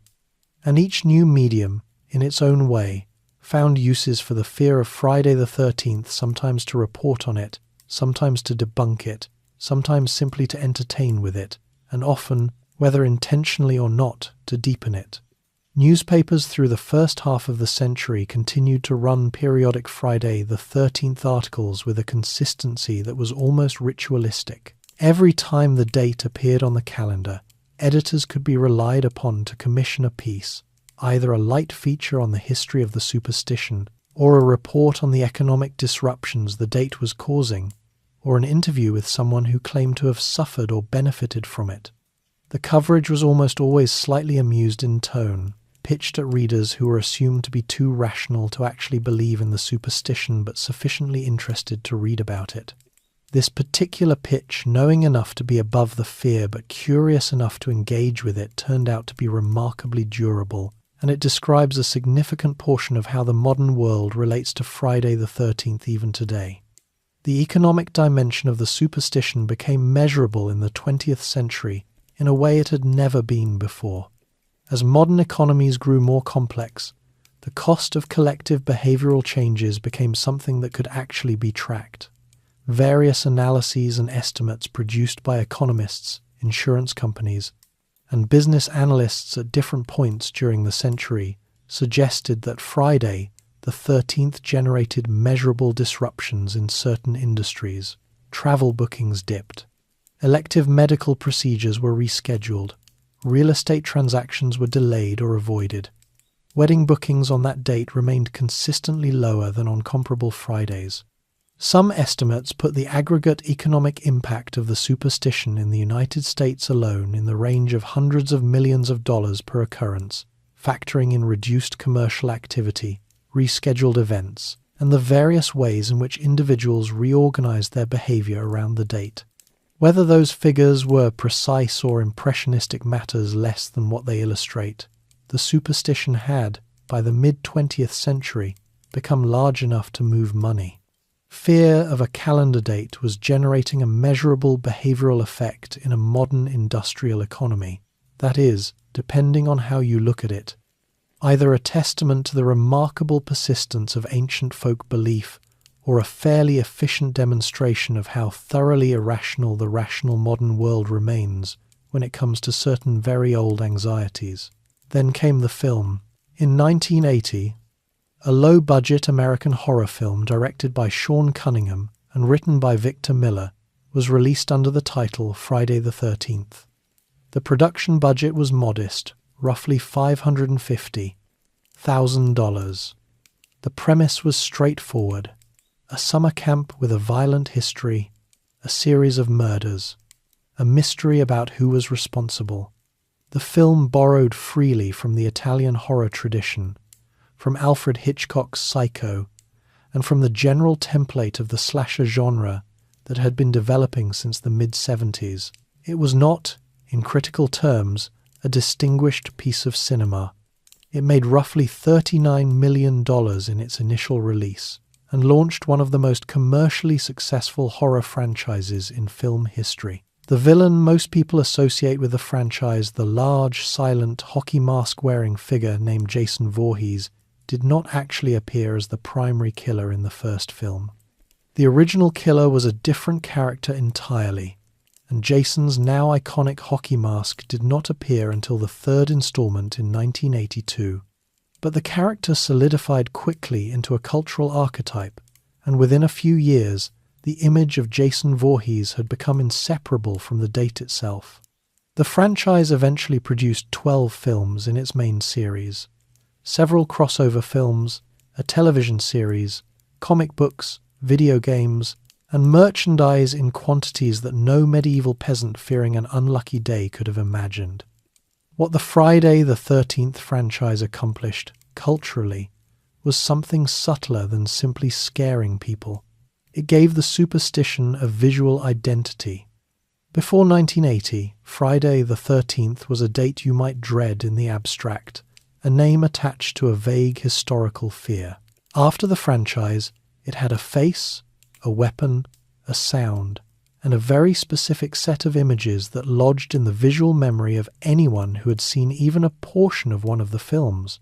And each new medium, in its own way, found uses for the fear of Friday the 13th, sometimes to report on it, sometimes to debunk it, sometimes simply to entertain with it, and often, whether intentionally or not, to deepen it. Newspapers through the first half of the century continued to run periodic Friday the 13th articles with a consistency that was almost ritualistic. Every time the date appeared on the calendar, editors could be relied upon to commission a piece, either a light feature on the history of the superstition, or a report on the economic disruptions the date was causing, or an interview with someone who claimed to have suffered or benefited from it. The coverage was almost always slightly amused in tone, pitched at readers who were assumed to be too rational to actually believe in the superstition but sufficiently interested to read about it. This particular pitch, knowing enough to be above the fear but curious enough to engage with it, turned out to be remarkably durable and it describes a significant portion of how the modern world relates to Friday the 13th even today. The economic dimension of the superstition became measurable in the 20th century in a way it had never been before. As modern economies grew more complex, the cost of collective behavioral changes became something that could actually be tracked. Various analyses and estimates produced by economists, insurance companies, and business analysts at different points during the century suggested that Friday the 13th generated measurable disruptions in certain industries. Travel bookings dipped. Elective medical procedures were rescheduled. Real estate transactions were delayed or avoided. Wedding bookings on that date remained consistently lower than on comparable Fridays. Some estimates put the aggregate economic impact of the superstition in the United States alone in the range of hundreds of millions of dollars per occurrence, factoring in reduced commercial activity, rescheduled events, and the various ways in which individuals reorganized their behavior around the date. Whether those figures were precise or impressionistic matters less than what they illustrate. The superstition had, by the mid-20th century, become large enough to move money. Fear of a calendar date was generating a measurable behavioral effect in a modern industrial economy. That is, depending on how you look at it, either a testament to the remarkable persistence of ancient folk belief or a fairly efficient demonstration of how thoroughly irrational the rational modern world remains when it comes to certain very old anxieties. Then came the film. In 1980, a low-budget American horror film directed by Sean Cunningham and written by Victor Miller was released under the title Friday the 13th. The production budget was modest, roughly $550,000. The premise was straightforward: a summer camp with a violent history, a series of murders, a mystery about who was responsible. The film borrowed freely from the Italian horror tradition, from Alfred Hitchcock's Psycho, and from the general template of the slasher genre that had been developing since the mid-70s. It was not, in critical terms, a distinguished piece of cinema. It made roughly $39 million in its initial release, and launched one of the most commercially successful horror franchises in film history. The villain most people associate with the franchise, the large, silent, hockey mask-wearing figure named Jason Voorhees, did not actually appear as the primary killer in the first film. The original killer was a different character entirely, and Jason's now iconic hockey mask did not appear until the third installment in 1982. But the character solidified quickly into a cultural archetype, and within a few years, the image of Jason Voorhees had become inseparable from the date itself. The franchise eventually produced 12 films in its main series, several crossover films, a television series, comic books, video games, and merchandise in quantities that no medieval peasant fearing an unlucky day could have imagined. What the Friday the 13th franchise accomplished, culturally, was something subtler than simply scaring people. It gave the superstition a visual identity. Before 1980, Friday the 13th was a date you might dread in the abstract, a name attached to a vague historical fear. After the franchise, it had a face, a weapon, a sound, and a very specific set of images that lodged in the visual memory of anyone who had seen even a portion of one of the films.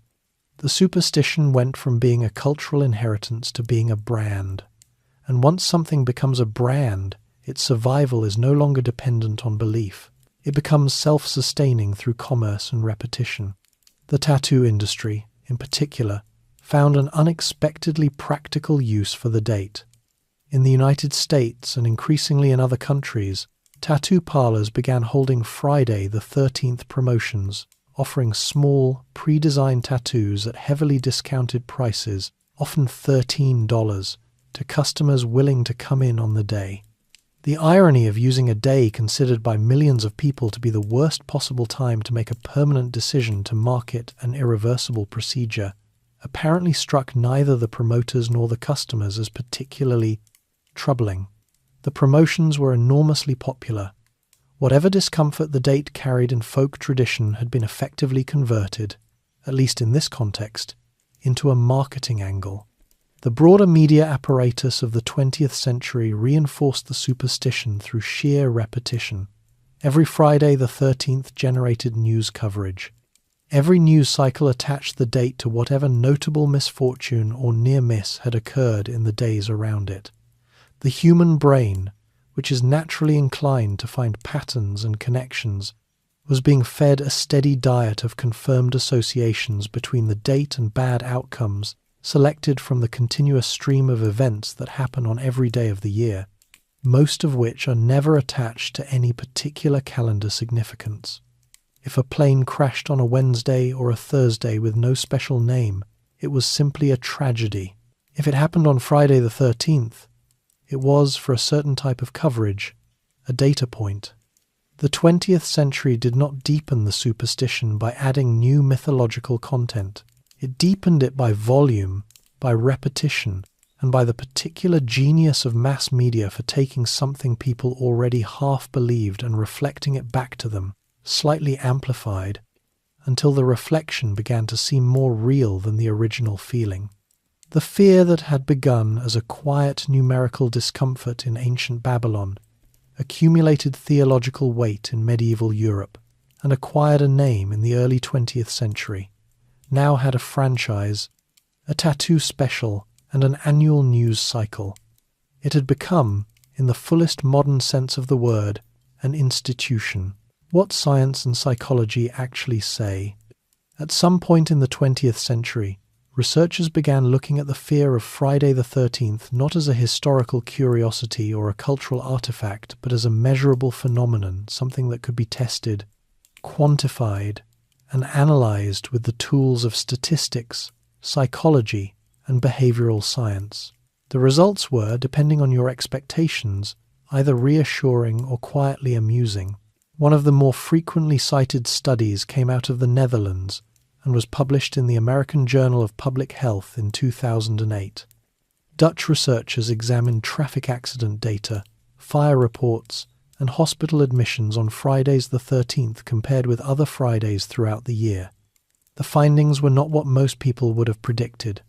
The superstition went from being a cultural inheritance to being a brand. And once something becomes a brand, its survival is no longer dependent on belief. It becomes self-sustaining through commerce and repetition. The tattoo industry, in particular, found an unexpectedly practical use for the date. In the United States and increasingly in other countries, tattoo parlors began holding Friday the 13th promotions, offering small, pre-designed tattoos at heavily discounted prices, often $13, to customers willing to come in on the day. The irony of using a day considered by millions of people to be the worst possible time to make a permanent decision to market an irreversible procedure apparently struck neither the promoters nor the customers as particularly troubling. The promotions were enormously popular. Whatever discomfort the date carried in folk tradition had been effectively converted, at least in this context, into a marketing angle. The broader media apparatus of the 20th century reinforced the superstition through sheer repetition. Every Friday the 13th generated news coverage. Every news cycle attached the date to whatever notable misfortune or near miss had occurred in the days around it. The human brain, which is naturally inclined to find patterns and connections, was being fed a steady diet of confirmed associations between the date and bad outcomes selected from the continuous stream of events that happen on every day of the year, most of which are never attached to any particular calendar significance. If a plane crashed on a Wednesday or a Thursday with no special name, it was simply a tragedy. If it happened on Friday the 13th, it was, for a certain type of coverage, a data point. The 20th century did not deepen the superstition by adding new mythological content. It deepened it by volume, by repetition, and by the particular genius of mass media for taking something people already half believed and reflecting it back to them, slightly amplified, until the reflection began to seem more real than the original feeling. The fear that had begun as a quiet numerical discomfort in ancient Babylon accumulated theological weight in medieval Europe and acquired a name in the early 20th century, now had a franchise, a tattoo special, and an annual news cycle. It had become, in the fullest modern sense of the word, an institution. What science and psychology actually say. At some point in the 20th century, researchers began looking at the fear of Friday the 13th not as a historical curiosity or a cultural artifact, but as a measurable phenomenon, something that could be tested, quantified, and analyzed with the tools of statistics, psychology, and behavioral science. The results were, depending on your expectations, either reassuring or quietly amusing. One of the more frequently cited studies came out of the Netherlands and was published in the American Journal of Public Health in 2008. Dutch researchers examined traffic accident data, fire reports, and hospital admissions on Fridays the 13th compared with other Fridays throughout the year. The findings were not what most people would have predicted.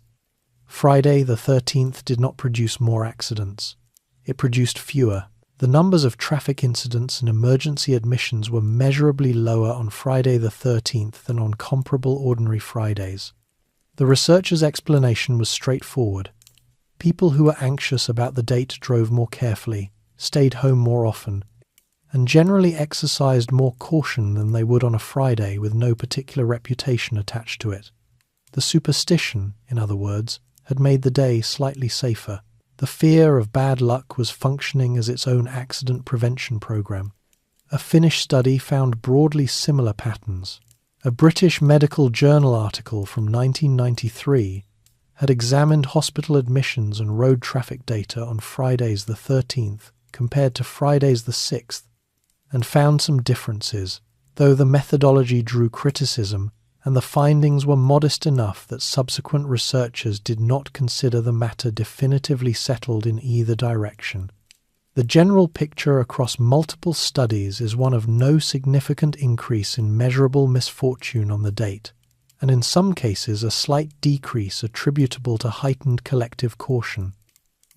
Friday the 13th did not produce more accidents. It produced fewer. The numbers of traffic incidents and emergency admissions were measurably lower on Friday the 13th than on comparable ordinary Fridays. The researchers' explanation was straightforward. People who were anxious about the date drove more carefully, stayed home more often, and generally exercised more caution than they would on a Friday with no particular reputation attached to it. The superstition, in other words, had made the day slightly safer. The fear of bad luck was functioning as its own accident prevention program. A Finnish study found broadly similar patterns. A British medical journal article from 1993 had examined hospital admissions and road traffic data on Fridays the 13th compared to Fridays the 6th, and found some differences, though the methodology drew criticism and the findings were modest enough that subsequent researchers did not consider the matter definitively settled in either direction. The general picture across multiple studies is one of no significant increase in measurable misfortune on the date, and in some cases a slight decrease attributable to heightened collective caution.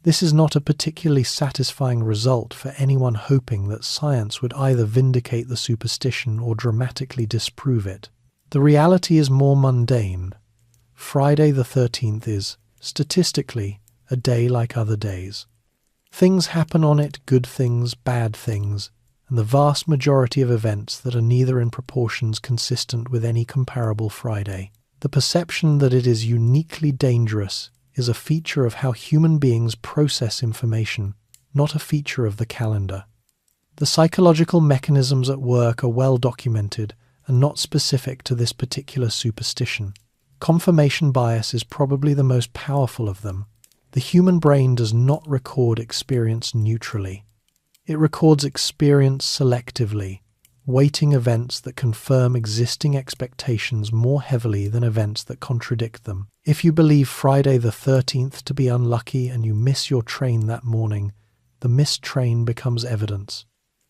This is not a particularly satisfying result for anyone hoping that science would either vindicate the superstition or dramatically disprove it. The reality is more mundane. Friday the 13th is, statistically, a day like other days. Things happen on it, good things, bad things, and the vast majority of events that are neither in proportions consistent with any comparable Friday. The perception that it is uniquely dangerous is a feature of how human beings process information, not a feature of the calendar. The psychological mechanisms at work are well documented and not specific to this particular superstition. Confirmation bias is probably the most powerful of them. The human brain does not record experience neutrally. It records experience selectively, weighting events that confirm existing expectations more heavily than events that contradict them. If you believe Friday the 13th to be unlucky and you miss your train that morning, the missed train becomes evidence.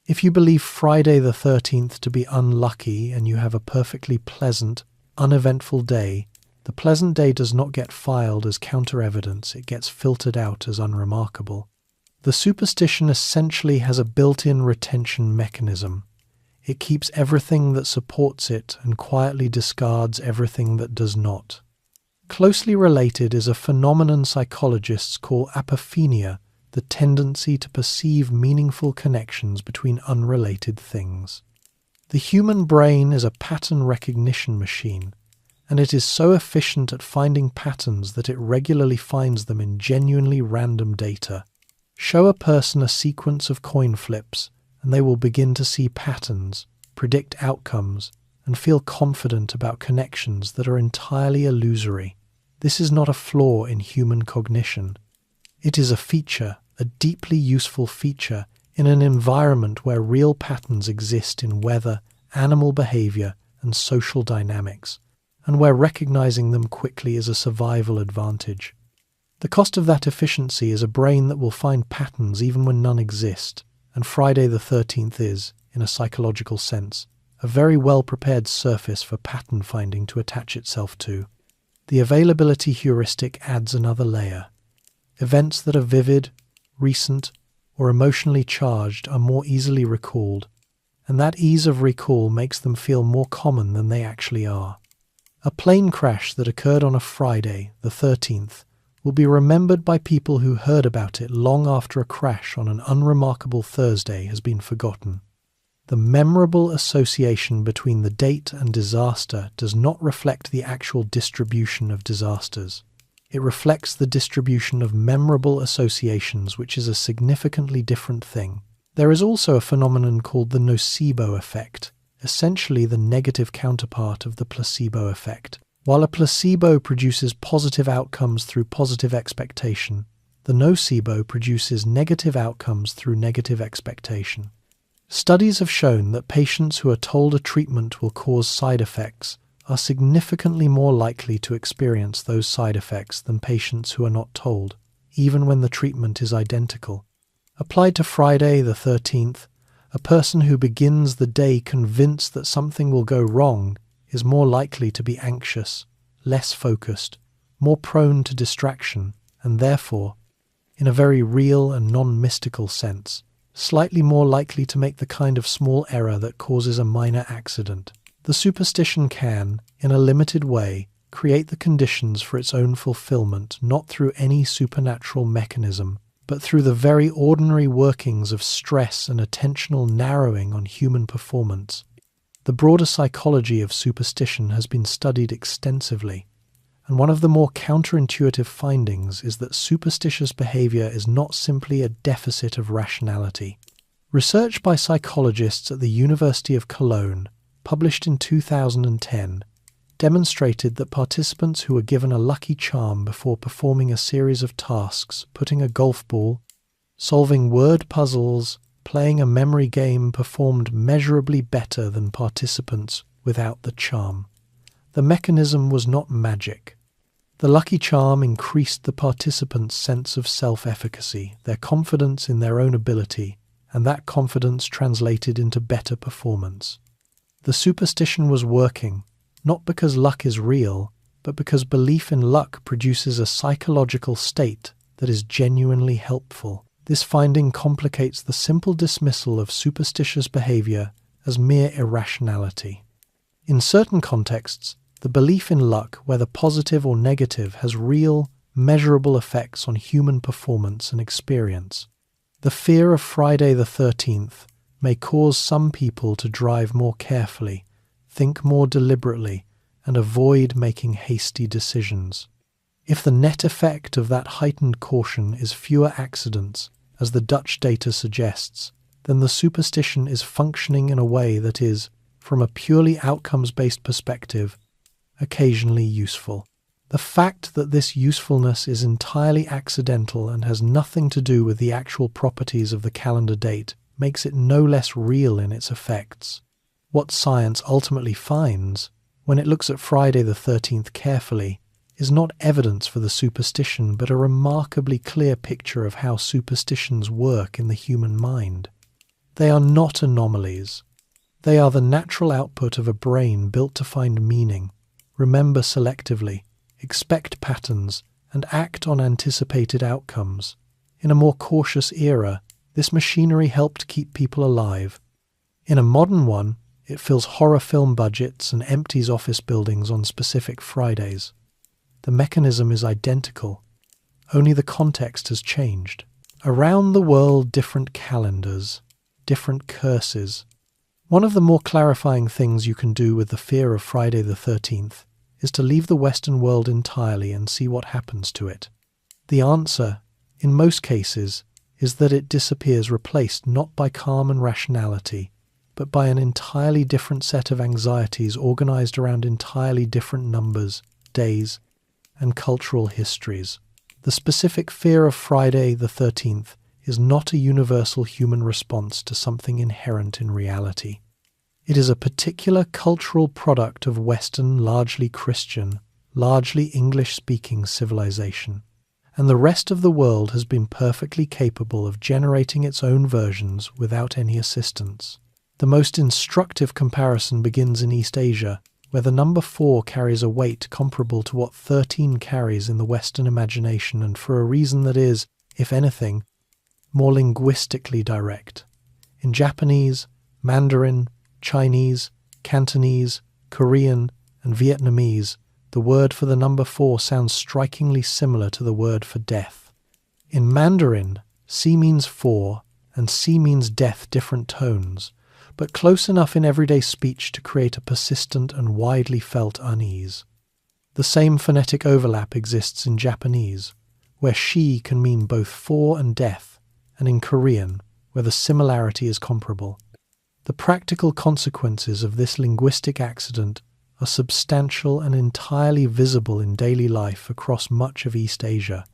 If you believe Friday the 13th to be unlucky and you have a perfectly pleasant, uneventful day, the pleasant day does not get filed as counter-evidence, it gets filtered out as unremarkable. The superstition essentially has a built-in retention mechanism. It keeps everything that supports it and quietly discards everything that does not. Closely related is a phenomenon psychologists call apophenia, the tendency to perceive meaningful connections between unrelated things. The human brain is a pattern recognition machine, and it is so efficient at finding patterns that it regularly finds them in genuinely random data. Show a person a sequence of coin flips, and they will begin to see patterns, predict outcomes, and feel confident about connections that are entirely illusory. This is not a flaw in human cognition. It is a feature, a deeply useful feature, in an environment where real patterns exist in weather, animal behavior, and social dynamics, and where recognizing them quickly is a survival advantage. The cost of that efficiency is a brain that will find patterns even when none exist, and Friday the 13th is, in a psychological sense, a very well-prepared surface for pattern finding to attach itself to. The availability heuristic adds another layer. Events that are vivid, recent, or emotionally charged are more easily recalled, and that ease of recall makes them feel more common than they actually are. A plane crash that occurred on a Friday, the 13th, will be remembered by people who heard about it long after a crash on an unremarkable Thursday has been forgotten. The memorable association between the date and disaster does not reflect the actual distribution of disasters. It reflects the distribution of memorable associations, which is a significantly different thing. There is also a phenomenon called the nocebo effect, essentially the negative counterpart of the placebo effect. While a placebo produces positive outcomes through positive expectation, the nocebo produces negative outcomes through negative expectation. Studies have shown that patients who are told a treatment will cause side effects are significantly more likely to experience those side effects than patients who are not told, even when the treatment is identical. Applied to Friday the 13th, a person who begins the day convinced that something will go wrong is more likely to be anxious, less focused, more prone to distraction, and therefore, in a very real and non-mystical sense, slightly more likely to make the kind of small error that causes a minor accident. The superstition can, in a limited way, create the conditions for its own fulfillment not through any supernatural mechanism, but through the very ordinary workings of stress and attentional narrowing on human performance. The broader psychology of superstition has been studied extensively, and one of the more counterintuitive findings is that superstitious behavior is not simply a deficit of rationality. Research by psychologists at the University of Cologne, published in 2010, demonstrated that participants who were given a lucky charm before performing a series of tasks, putting a golf ball, solving word puzzles, playing a memory game, performed measurably better than participants without the charm. The mechanism was not magic. The lucky charm increased the participants' sense of self-efficacy, their confidence in their own ability, and that confidence translated into better performance. The superstition was working, not because luck is real, but because belief in luck produces a psychological state that is genuinely helpful. This finding complicates the simple dismissal of superstitious behavior as mere irrationality. In certain contexts, the belief in luck, whether positive or negative, has real, measurable effects on human performance and experience. The fear of Friday the 13th may cause some people to drive more carefully, think more deliberately, and avoid making hasty decisions. If the net effect of that heightened caution is fewer accidents, as the Dutch data suggests, then the superstition is functioning in a way that is, from a purely outcomes-based perspective, occasionally useful. The fact that this usefulness is entirely accidental and has nothing to do with the actual properties of the calendar date makes it no less real in its effects. What science ultimately finds, when it looks at Friday the 13th carefully, is not evidence for the superstition, but a remarkably clear picture of how superstitions work in the human mind. They are not anomalies. They are the natural output of a brain built to find meaning, remember selectively, expect patterns, and act on anticipated outcomes. In a more cautious era, this machinery helped keep people alive. In a modern one, it fills horror film budgets and empties office buildings on specific Fridays. The mechanism is identical, only the context has changed. Around the world, different calendars, different curses. One of the more clarifying things you can do with the fear of Friday the 13th is to leave the Western world entirely and see what happens to it. The answer, in most cases, is that it disappears, replaced not by calm and rationality, but by an entirely different set of anxieties organized around entirely different numbers, days, and cultural histories. The specific fear of Friday the 13th is not a universal human response to something inherent in reality. It is a particular cultural product of Western, largely Christian, largely English-speaking civilization, and the rest of the world has been perfectly capable of generating its own versions without any assistance. The most instructive comparison begins in East Asia, where the number 4 carries a weight comparable to what 13 carries in the Western imagination, and for a reason that is, if anything, more linguistically direct. In Japanese, Mandarin, Chinese, Cantonese, Korean, and Vietnamese, the word for the number 4 sounds strikingly similar to the word for death. In Mandarin, Si means 4 and Si means death, different tones, but close enough in everyday speech to create a persistent and widely felt unease. The same phonetic overlap exists in Japanese, where Shi can mean both 4 and death, and in Korean, where the similarity is comparable. The practical consequences of this linguistic accident are substantial and entirely visible in daily life across much of East Asia.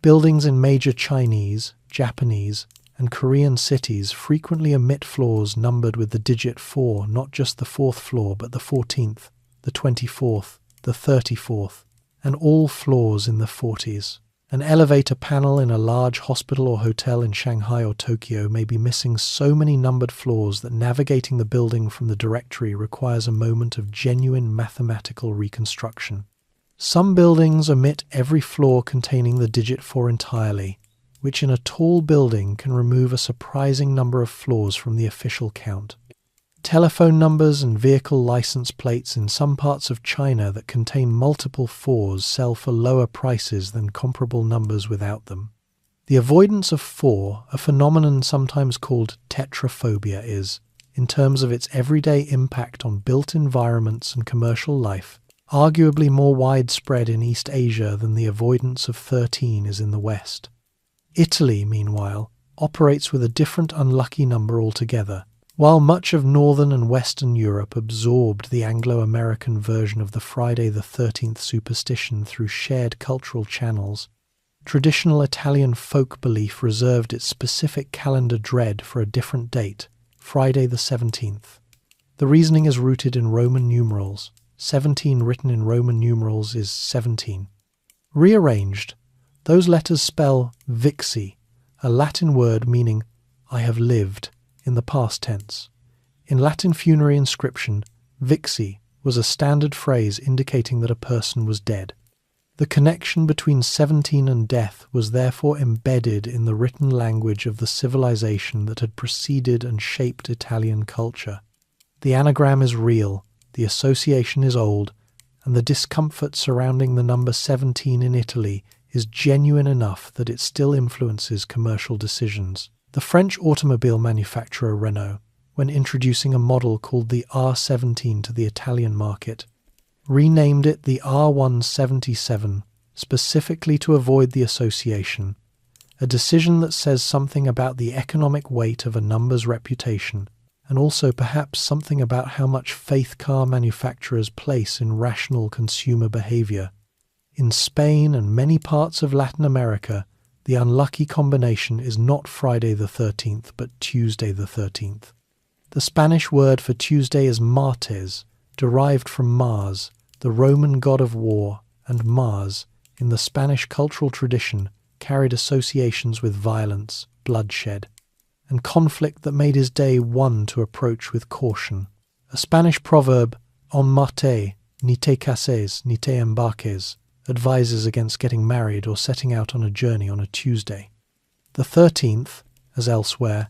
Buildings in major Chinese, Japanese, and Korean cities frequently omit floors numbered with the digit 4, not just the 4th floor, but the 14th, the 24th, the 34th, and all floors in the 40s. An elevator panel in a large hospital or hotel in Shanghai or Tokyo may be missing so many numbered floors that navigating the building from the directory requires a moment of genuine mathematical reconstruction. Some buildings omit every floor containing the digit 4 entirely, which in a tall building can remove a surprising number of floors from the official count. Telephone numbers and vehicle license plates in some parts of China that contain multiple 4s sell for lower prices than comparable numbers without them. The avoidance of 4, a phenomenon sometimes called tetraphobia, is, in terms of its everyday impact on built environments and commercial life, arguably more widespread in East Asia than the avoidance of 13 is in the West. Italy, meanwhile, operates with a different unlucky number altogether. While much of Northern and Western Europe absorbed the Anglo-American version of the Friday the 13th superstition through shared cultural channels, traditional Italian folk belief reserved its specific calendar dread for a different date, Friday the 17th. The reasoning is rooted in Roman numerals. 17 written in Roman numerals is 17. Rearranged, those letters spell vixi, a Latin word meaning I have lived, in the past tense. In Latin funerary inscription, vixi was a standard phrase indicating that a person was dead. The connection between 17 and death was therefore embedded in the written language of the civilization that had preceded and shaped Italian culture. The anagram is real, the association is old, and the discomfort surrounding the number 17 in Italy is genuine enough that it still influences commercial decisions. The French automobile manufacturer Renault, when introducing a model called the R17 to the Italian market, renamed it the R177 specifically to avoid the association, a decision that says something about the economic weight of a number's reputation, and also perhaps something about how much faith car manufacturers place in rational consumer behavior. In Spain and many parts of Latin America, the unlucky combination is not Friday the 13th, but Tuesday the 13th. The Spanish word for Tuesday is martes, derived from Mars, the Roman god of war, and Mars, in the Spanish cultural tradition, carried associations with violence, bloodshed, and conflict that made his day one to approach with caution. A Spanish proverb, en Marte, ni te cases, ni te embarques, advises against getting married or setting out on a journey on a Tuesday. The 13th, as elsewhere,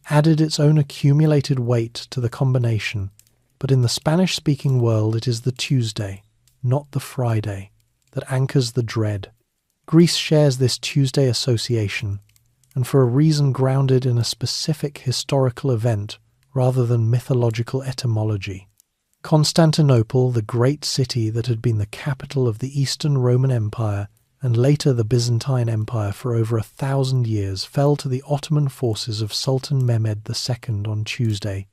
added its own accumulated weight to the combination, but in the Spanish-speaking world it is the Tuesday, not the Friday, that anchors the dread. Greece shares this Tuesday association, and for a reason grounded in a specific historical event rather than mythological etymology. Constantinople, the great city that had been the capital of the Eastern Roman Empire and later the Byzantine Empire for over 1,000 years, fell to the Ottoman forces of Sultan Mehmed II on Tuesday,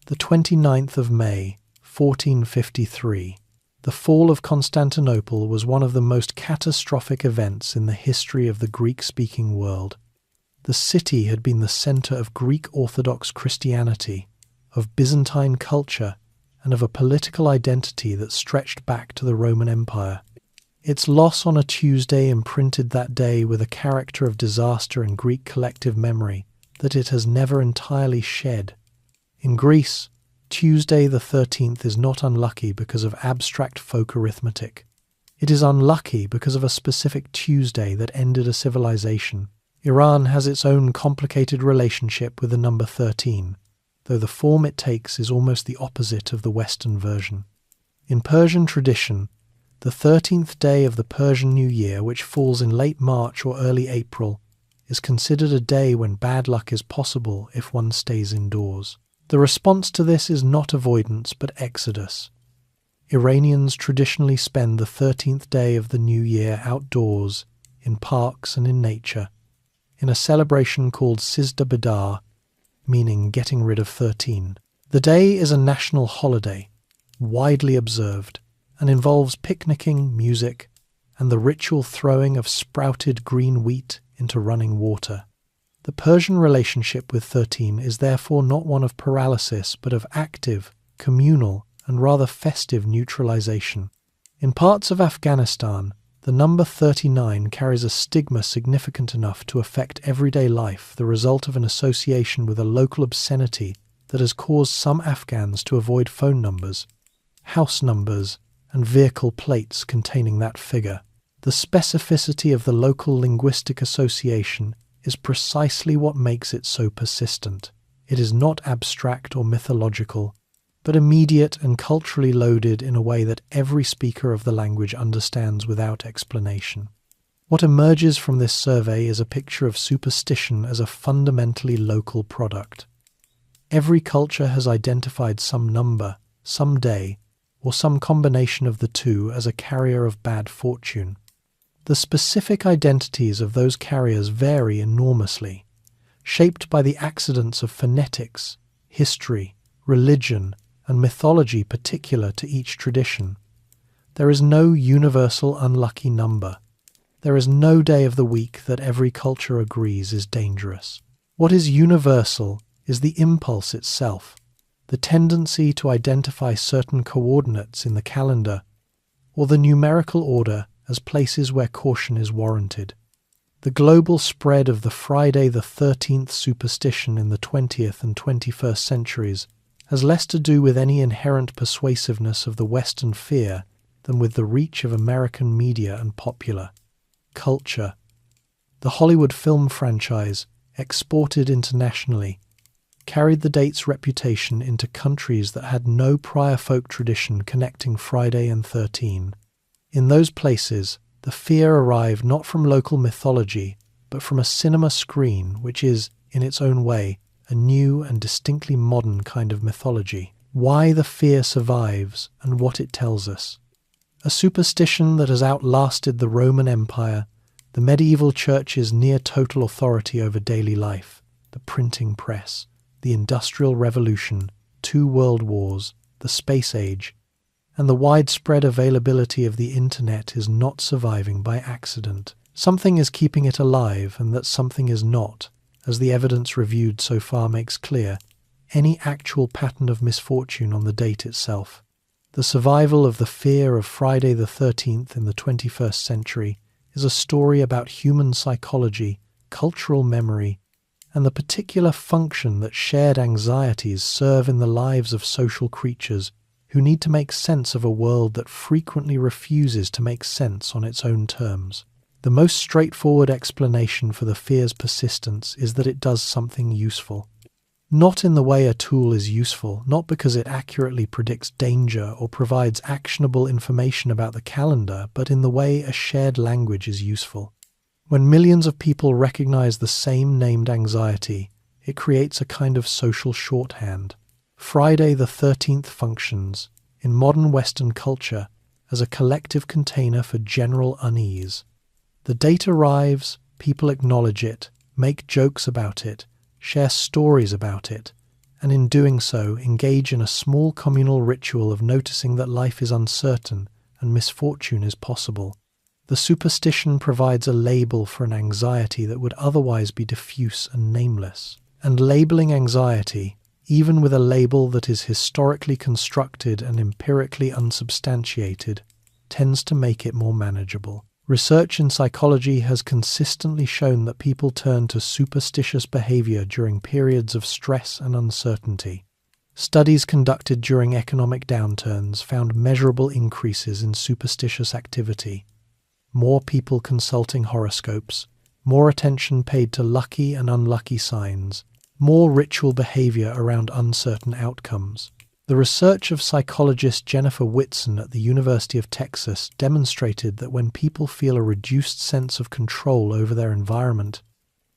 the 29th of May, 1453. The fall of Constantinople was one of the most catastrophic events in the history of the Greek-speaking world. The city had been the center of Greek Orthodox Christianity, of Byzantine culture, and of a political identity that stretched back to the Roman Empire. Its loss on a Tuesday imprinted that day with a character of disaster in Greek collective memory that it has never entirely shed. In Greece, Tuesday the 13th is not unlucky because of abstract folk arithmetic. It is unlucky because of a specific Tuesday that ended a civilization. Iran has its own complicated relationship with the number 13, though the form it takes is almost the opposite of the Western version. In Persian tradition, the 13th day of the Persian New Year, which falls in late March or early April, is considered a day when bad luck is possible if one stays indoors. The response to this is not avoidance but exodus. Iranians traditionally spend the 13th day of the New Year outdoors, in parks and in nature, in a celebration called Sizda Bedar, meaning getting rid of 13. The day is a national holiday, widely observed, and involves picnicking, music, and the ritual throwing of sprouted green wheat into running water. The Persian relationship with 13 is therefore not one of paralysis, but of active, communal, and rather festive neutralization. In parts of Afghanistan, the number 39 carries a stigma significant enough to affect everyday life, the result of an association with a local obscenity that has caused some Afghans to avoid phone numbers, house numbers, and vehicle plates containing that figure. The specificity of the local linguistic association is precisely what makes it so persistent. It is not abstract or mythological, but immediate and culturally loaded in a way that every speaker of the language understands without explanation. What emerges from this survey is a picture of superstition as a fundamentally local product. Every culture has identified some number, some day, or some combination of the two as a carrier of bad fortune. The specific identities of those carriers vary enormously, shaped by the accidents of phonetics, history, religion, and mythology particular to each tradition. There is no universal unlucky number. There is no day of the week that every culture agrees is dangerous. What is universal is the impulse itself, the tendency to identify certain coordinates in the calendar, or the numerical order as places where caution is warranted. The global spread of the Friday the 13th superstition in the 20th and 21st centuries has less to do with any inherent persuasiveness of the Western fear than with the reach of American media and popular culture. The Hollywood film franchise, exported internationally, carried the date's reputation into countries that had no prior folk tradition connecting Friday and 13. In those places, the fear arrived not from local mythology, but from a cinema screen, which is, in its own way, a new and distinctly modern kind of mythology. Why the fear survives and what it tells us. A superstition that has outlasted the Roman Empire, the medieval church's near-total authority over daily life, the printing press, the Industrial Revolution, 2 world wars, the space age, and the widespread availability of the internet is not surviving by accident. Something is keeping it alive, and that something is not, as the evidence reviewed so far makes clear, any actual pattern of misfortune on the date itself. The survival of the fear of Friday the 13th in the 21st century is a story about human psychology, cultural memory, and the particular function that shared anxieties serve in the lives of social creatures who need to make sense of a world that frequently refuses to make sense on its own terms. The most straightforward explanation for the fear's persistence is that it does something useful. Not in the way a tool is useful, not because it accurately predicts danger or provides actionable information about the calendar, but in the way a shared language is useful. When millions of people recognize the same named anxiety, it creates a kind of social shorthand. Friday the 13th functions, in modern Western culture, as a collective container for general unease. The date arrives, people acknowledge it, make jokes about it, share stories about it, and in doing so engage in a small communal ritual of noticing that life is uncertain and misfortune is possible. The superstition provides a label for an anxiety that would otherwise be diffuse and nameless. And labeling anxiety, even with a label that is historically constructed and empirically unsubstantiated, tends to make it more manageable. Research in psychology has consistently shown that people turn to superstitious behavior during periods of stress and uncertainty. Studies conducted during economic downturns found measurable increases in superstitious activity. More people consulting horoscopes, more attention paid to lucky and unlucky signs, more ritual behavior around uncertain outcomes. The research of psychologist Jennifer Whitson at the University of Texas demonstrated that when people feel a reduced sense of control over their environment,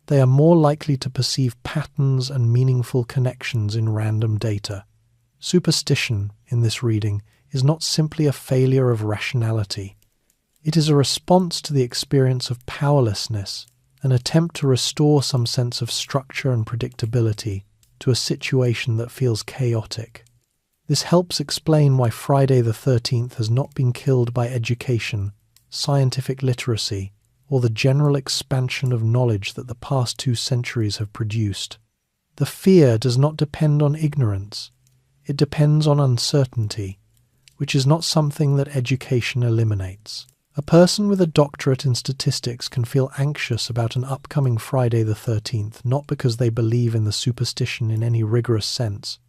they are more likely to perceive patterns and meaningful connections in random data. Superstition, in this reading, is not simply a failure of rationality. It is a response to the experience of powerlessness, an attempt to restore some sense of structure and predictability to a situation that feels chaotic. This helps explain why Friday the 13th has not been killed by education, scientific literacy, or the general expansion of knowledge that the past 2 centuries have produced. The fear does not depend on ignorance. It depends on uncertainty, which is not something that education eliminates. A person with a doctorate in statistics can feel anxious about an upcoming Friday the 13th, not because they believe in the superstition in any rigorous sense,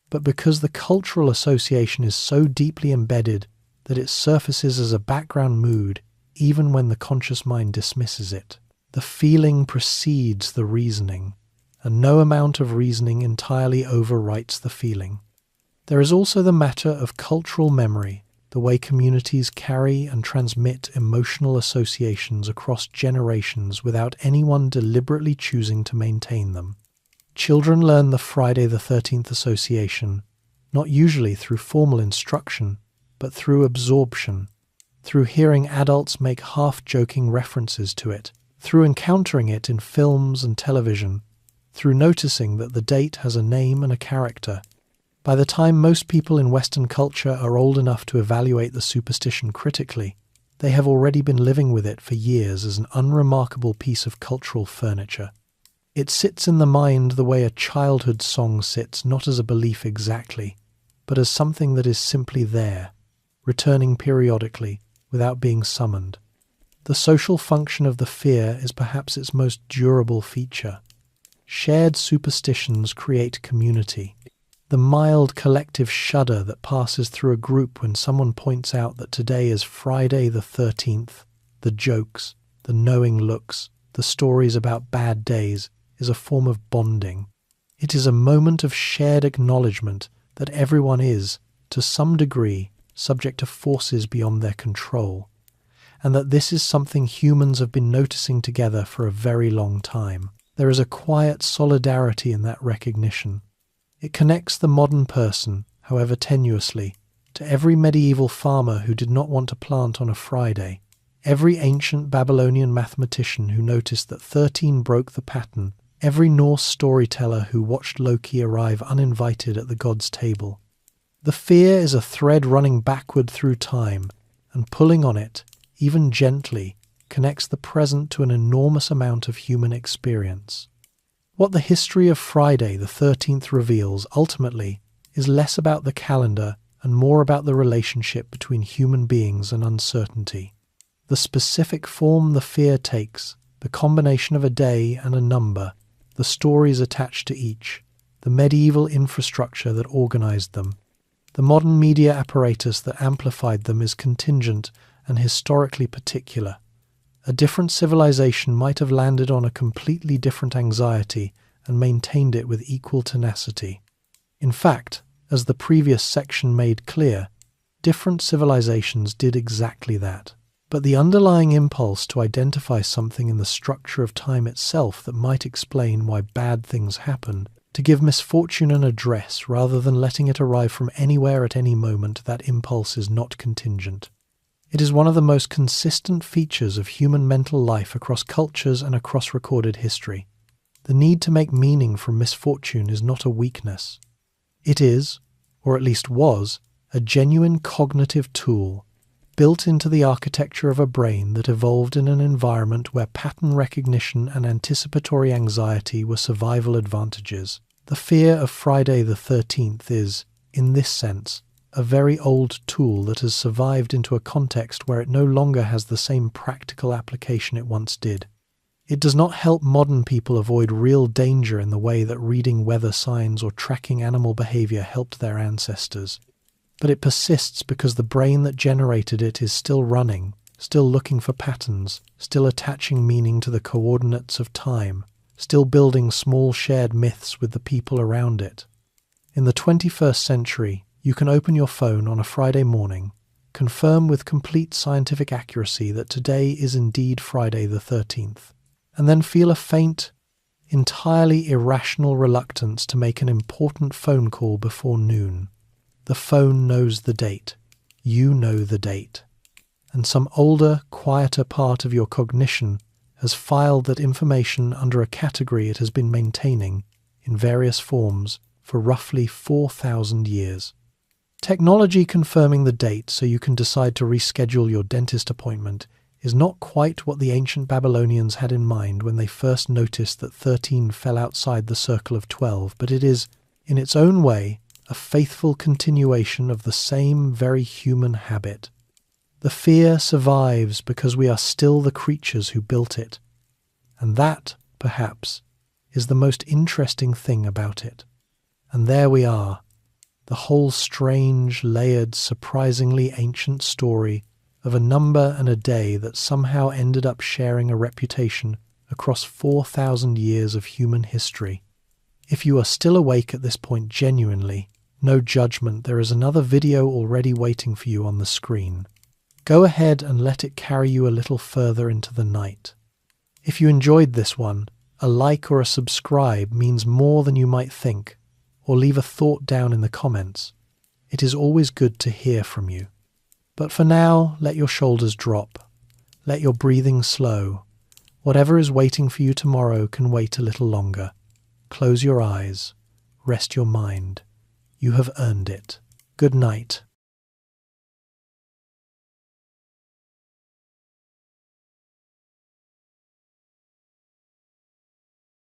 but because the cultural association is so deeply embedded that it surfaces as a background mood even when the conscious mind dismisses it. The feeling precedes the reasoning, and no amount of reasoning entirely overwrites the feeling. There is also the matter of cultural memory, the way communities carry and transmit emotional associations across generations without anyone deliberately choosing to maintain them. Children learn the Friday the 13th association, not usually through formal instruction, but through absorption, through hearing adults make half-joking references to it, through encountering it in films and television, through noticing that the date has a name and a character. By the time most people in Western culture are old enough to evaluate the superstition critically, they have already been living with it for years as an unremarkable piece of cultural furniture. It sits in the mind the way a childhood song sits, not as a belief exactly, but as something that is simply there, returning periodically, without being summoned. The social function of the fear is perhaps its most durable feature. Shared superstitions create community. The mild collective shudder that passes through a group when someone points out that today is Friday the 13th, the jokes, the knowing looks, the stories about bad days, is a form of bonding. It is a moment of shared acknowledgement that everyone is, to some degree, subject to forces beyond their control, and that this is something humans have been noticing together for a very long time. There is a quiet solidarity in that recognition. It connects the modern person, however tenuously, to every medieval farmer who did not want to plant on a Friday, every ancient Babylonian mathematician who noticed that 13 broke the pattern, every Norse storyteller who watched Loki arrive uninvited at the god's table. The fear is a thread running backward through time, and pulling on it, even gently, connects the present to an enormous amount of human experience. What the history of Friday the 13th reveals, ultimately, is less about the calendar and more about the relationship between human beings and uncertainty. The specific form the fear takes, the combination of a day and a number, the stories attached to each, the medieval infrastructure that organized them, The modern media apparatus that amplified them is contingent and historically particular. A different civilization might have landed on a completely different anxiety and maintained it with equal tenacity. In fact, as the previous section made clear, different civilizations did exactly that. But the underlying impulse to identify something in the structure of time itself that might explain why bad things happen, to give misfortune an address rather than letting it arrive from anywhere at any moment, that impulse is not contingent. It is one of the most consistent features of human mental life across cultures and across recorded history. The need to make meaning from misfortune is not a weakness. It is, or at least was, a genuine cognitive tool built into the architecture of a brain that evolved in an environment where pattern recognition and anticipatory anxiety were survival advantages. The fear of Friday the 13th is, in this sense, a very old tool that has survived into a context where it no longer has the same practical application it once did. It does not help modern people avoid real danger in the way that reading weather signs or tracking animal behavior helped their ancestors. But it persists because the brain that generated it is still running, still looking for patterns, still attaching meaning to the coordinates of time, still building small shared myths with the people around it. In the 21st century, you can open your phone on a Friday morning, confirm with complete scientific accuracy that today is indeed Friday the 13th, and then feel a faint, entirely irrational reluctance to make an important phone call before noon. The phone knows the date. You know the date. And some older, quieter part of your cognition has filed that information under a category it has been maintaining, in various forms, for roughly 4,000 years. Technology confirming the date so you can decide to reschedule your dentist appointment is not quite what the ancient Babylonians had in mind when they first noticed that 13 fell outside the circle of 12, but it is, in its own way, a faithful continuation of the same very human habit. The fear survives because we are still the creatures who built it, and that, perhaps, is the most interesting thing about it. And there we are, the whole strange, layered, surprisingly ancient story of a number and a day that somehow ended up sharing a reputation across 4,000 years of human history. If you are still awake at this point genuinely, no judgment, there is another video already waiting for you on the screen. Go ahead and let it carry you a little further into the night. If you enjoyed this one, a like or a subscribe means more than you might think, or leave a thought down in the comments. It is always good to hear from you. But for now, let your shoulders drop. Let your breathing slow. Whatever is waiting for you tomorrow can wait a little longer. Close your eyes. Rest your mind. You have earned it. Good night.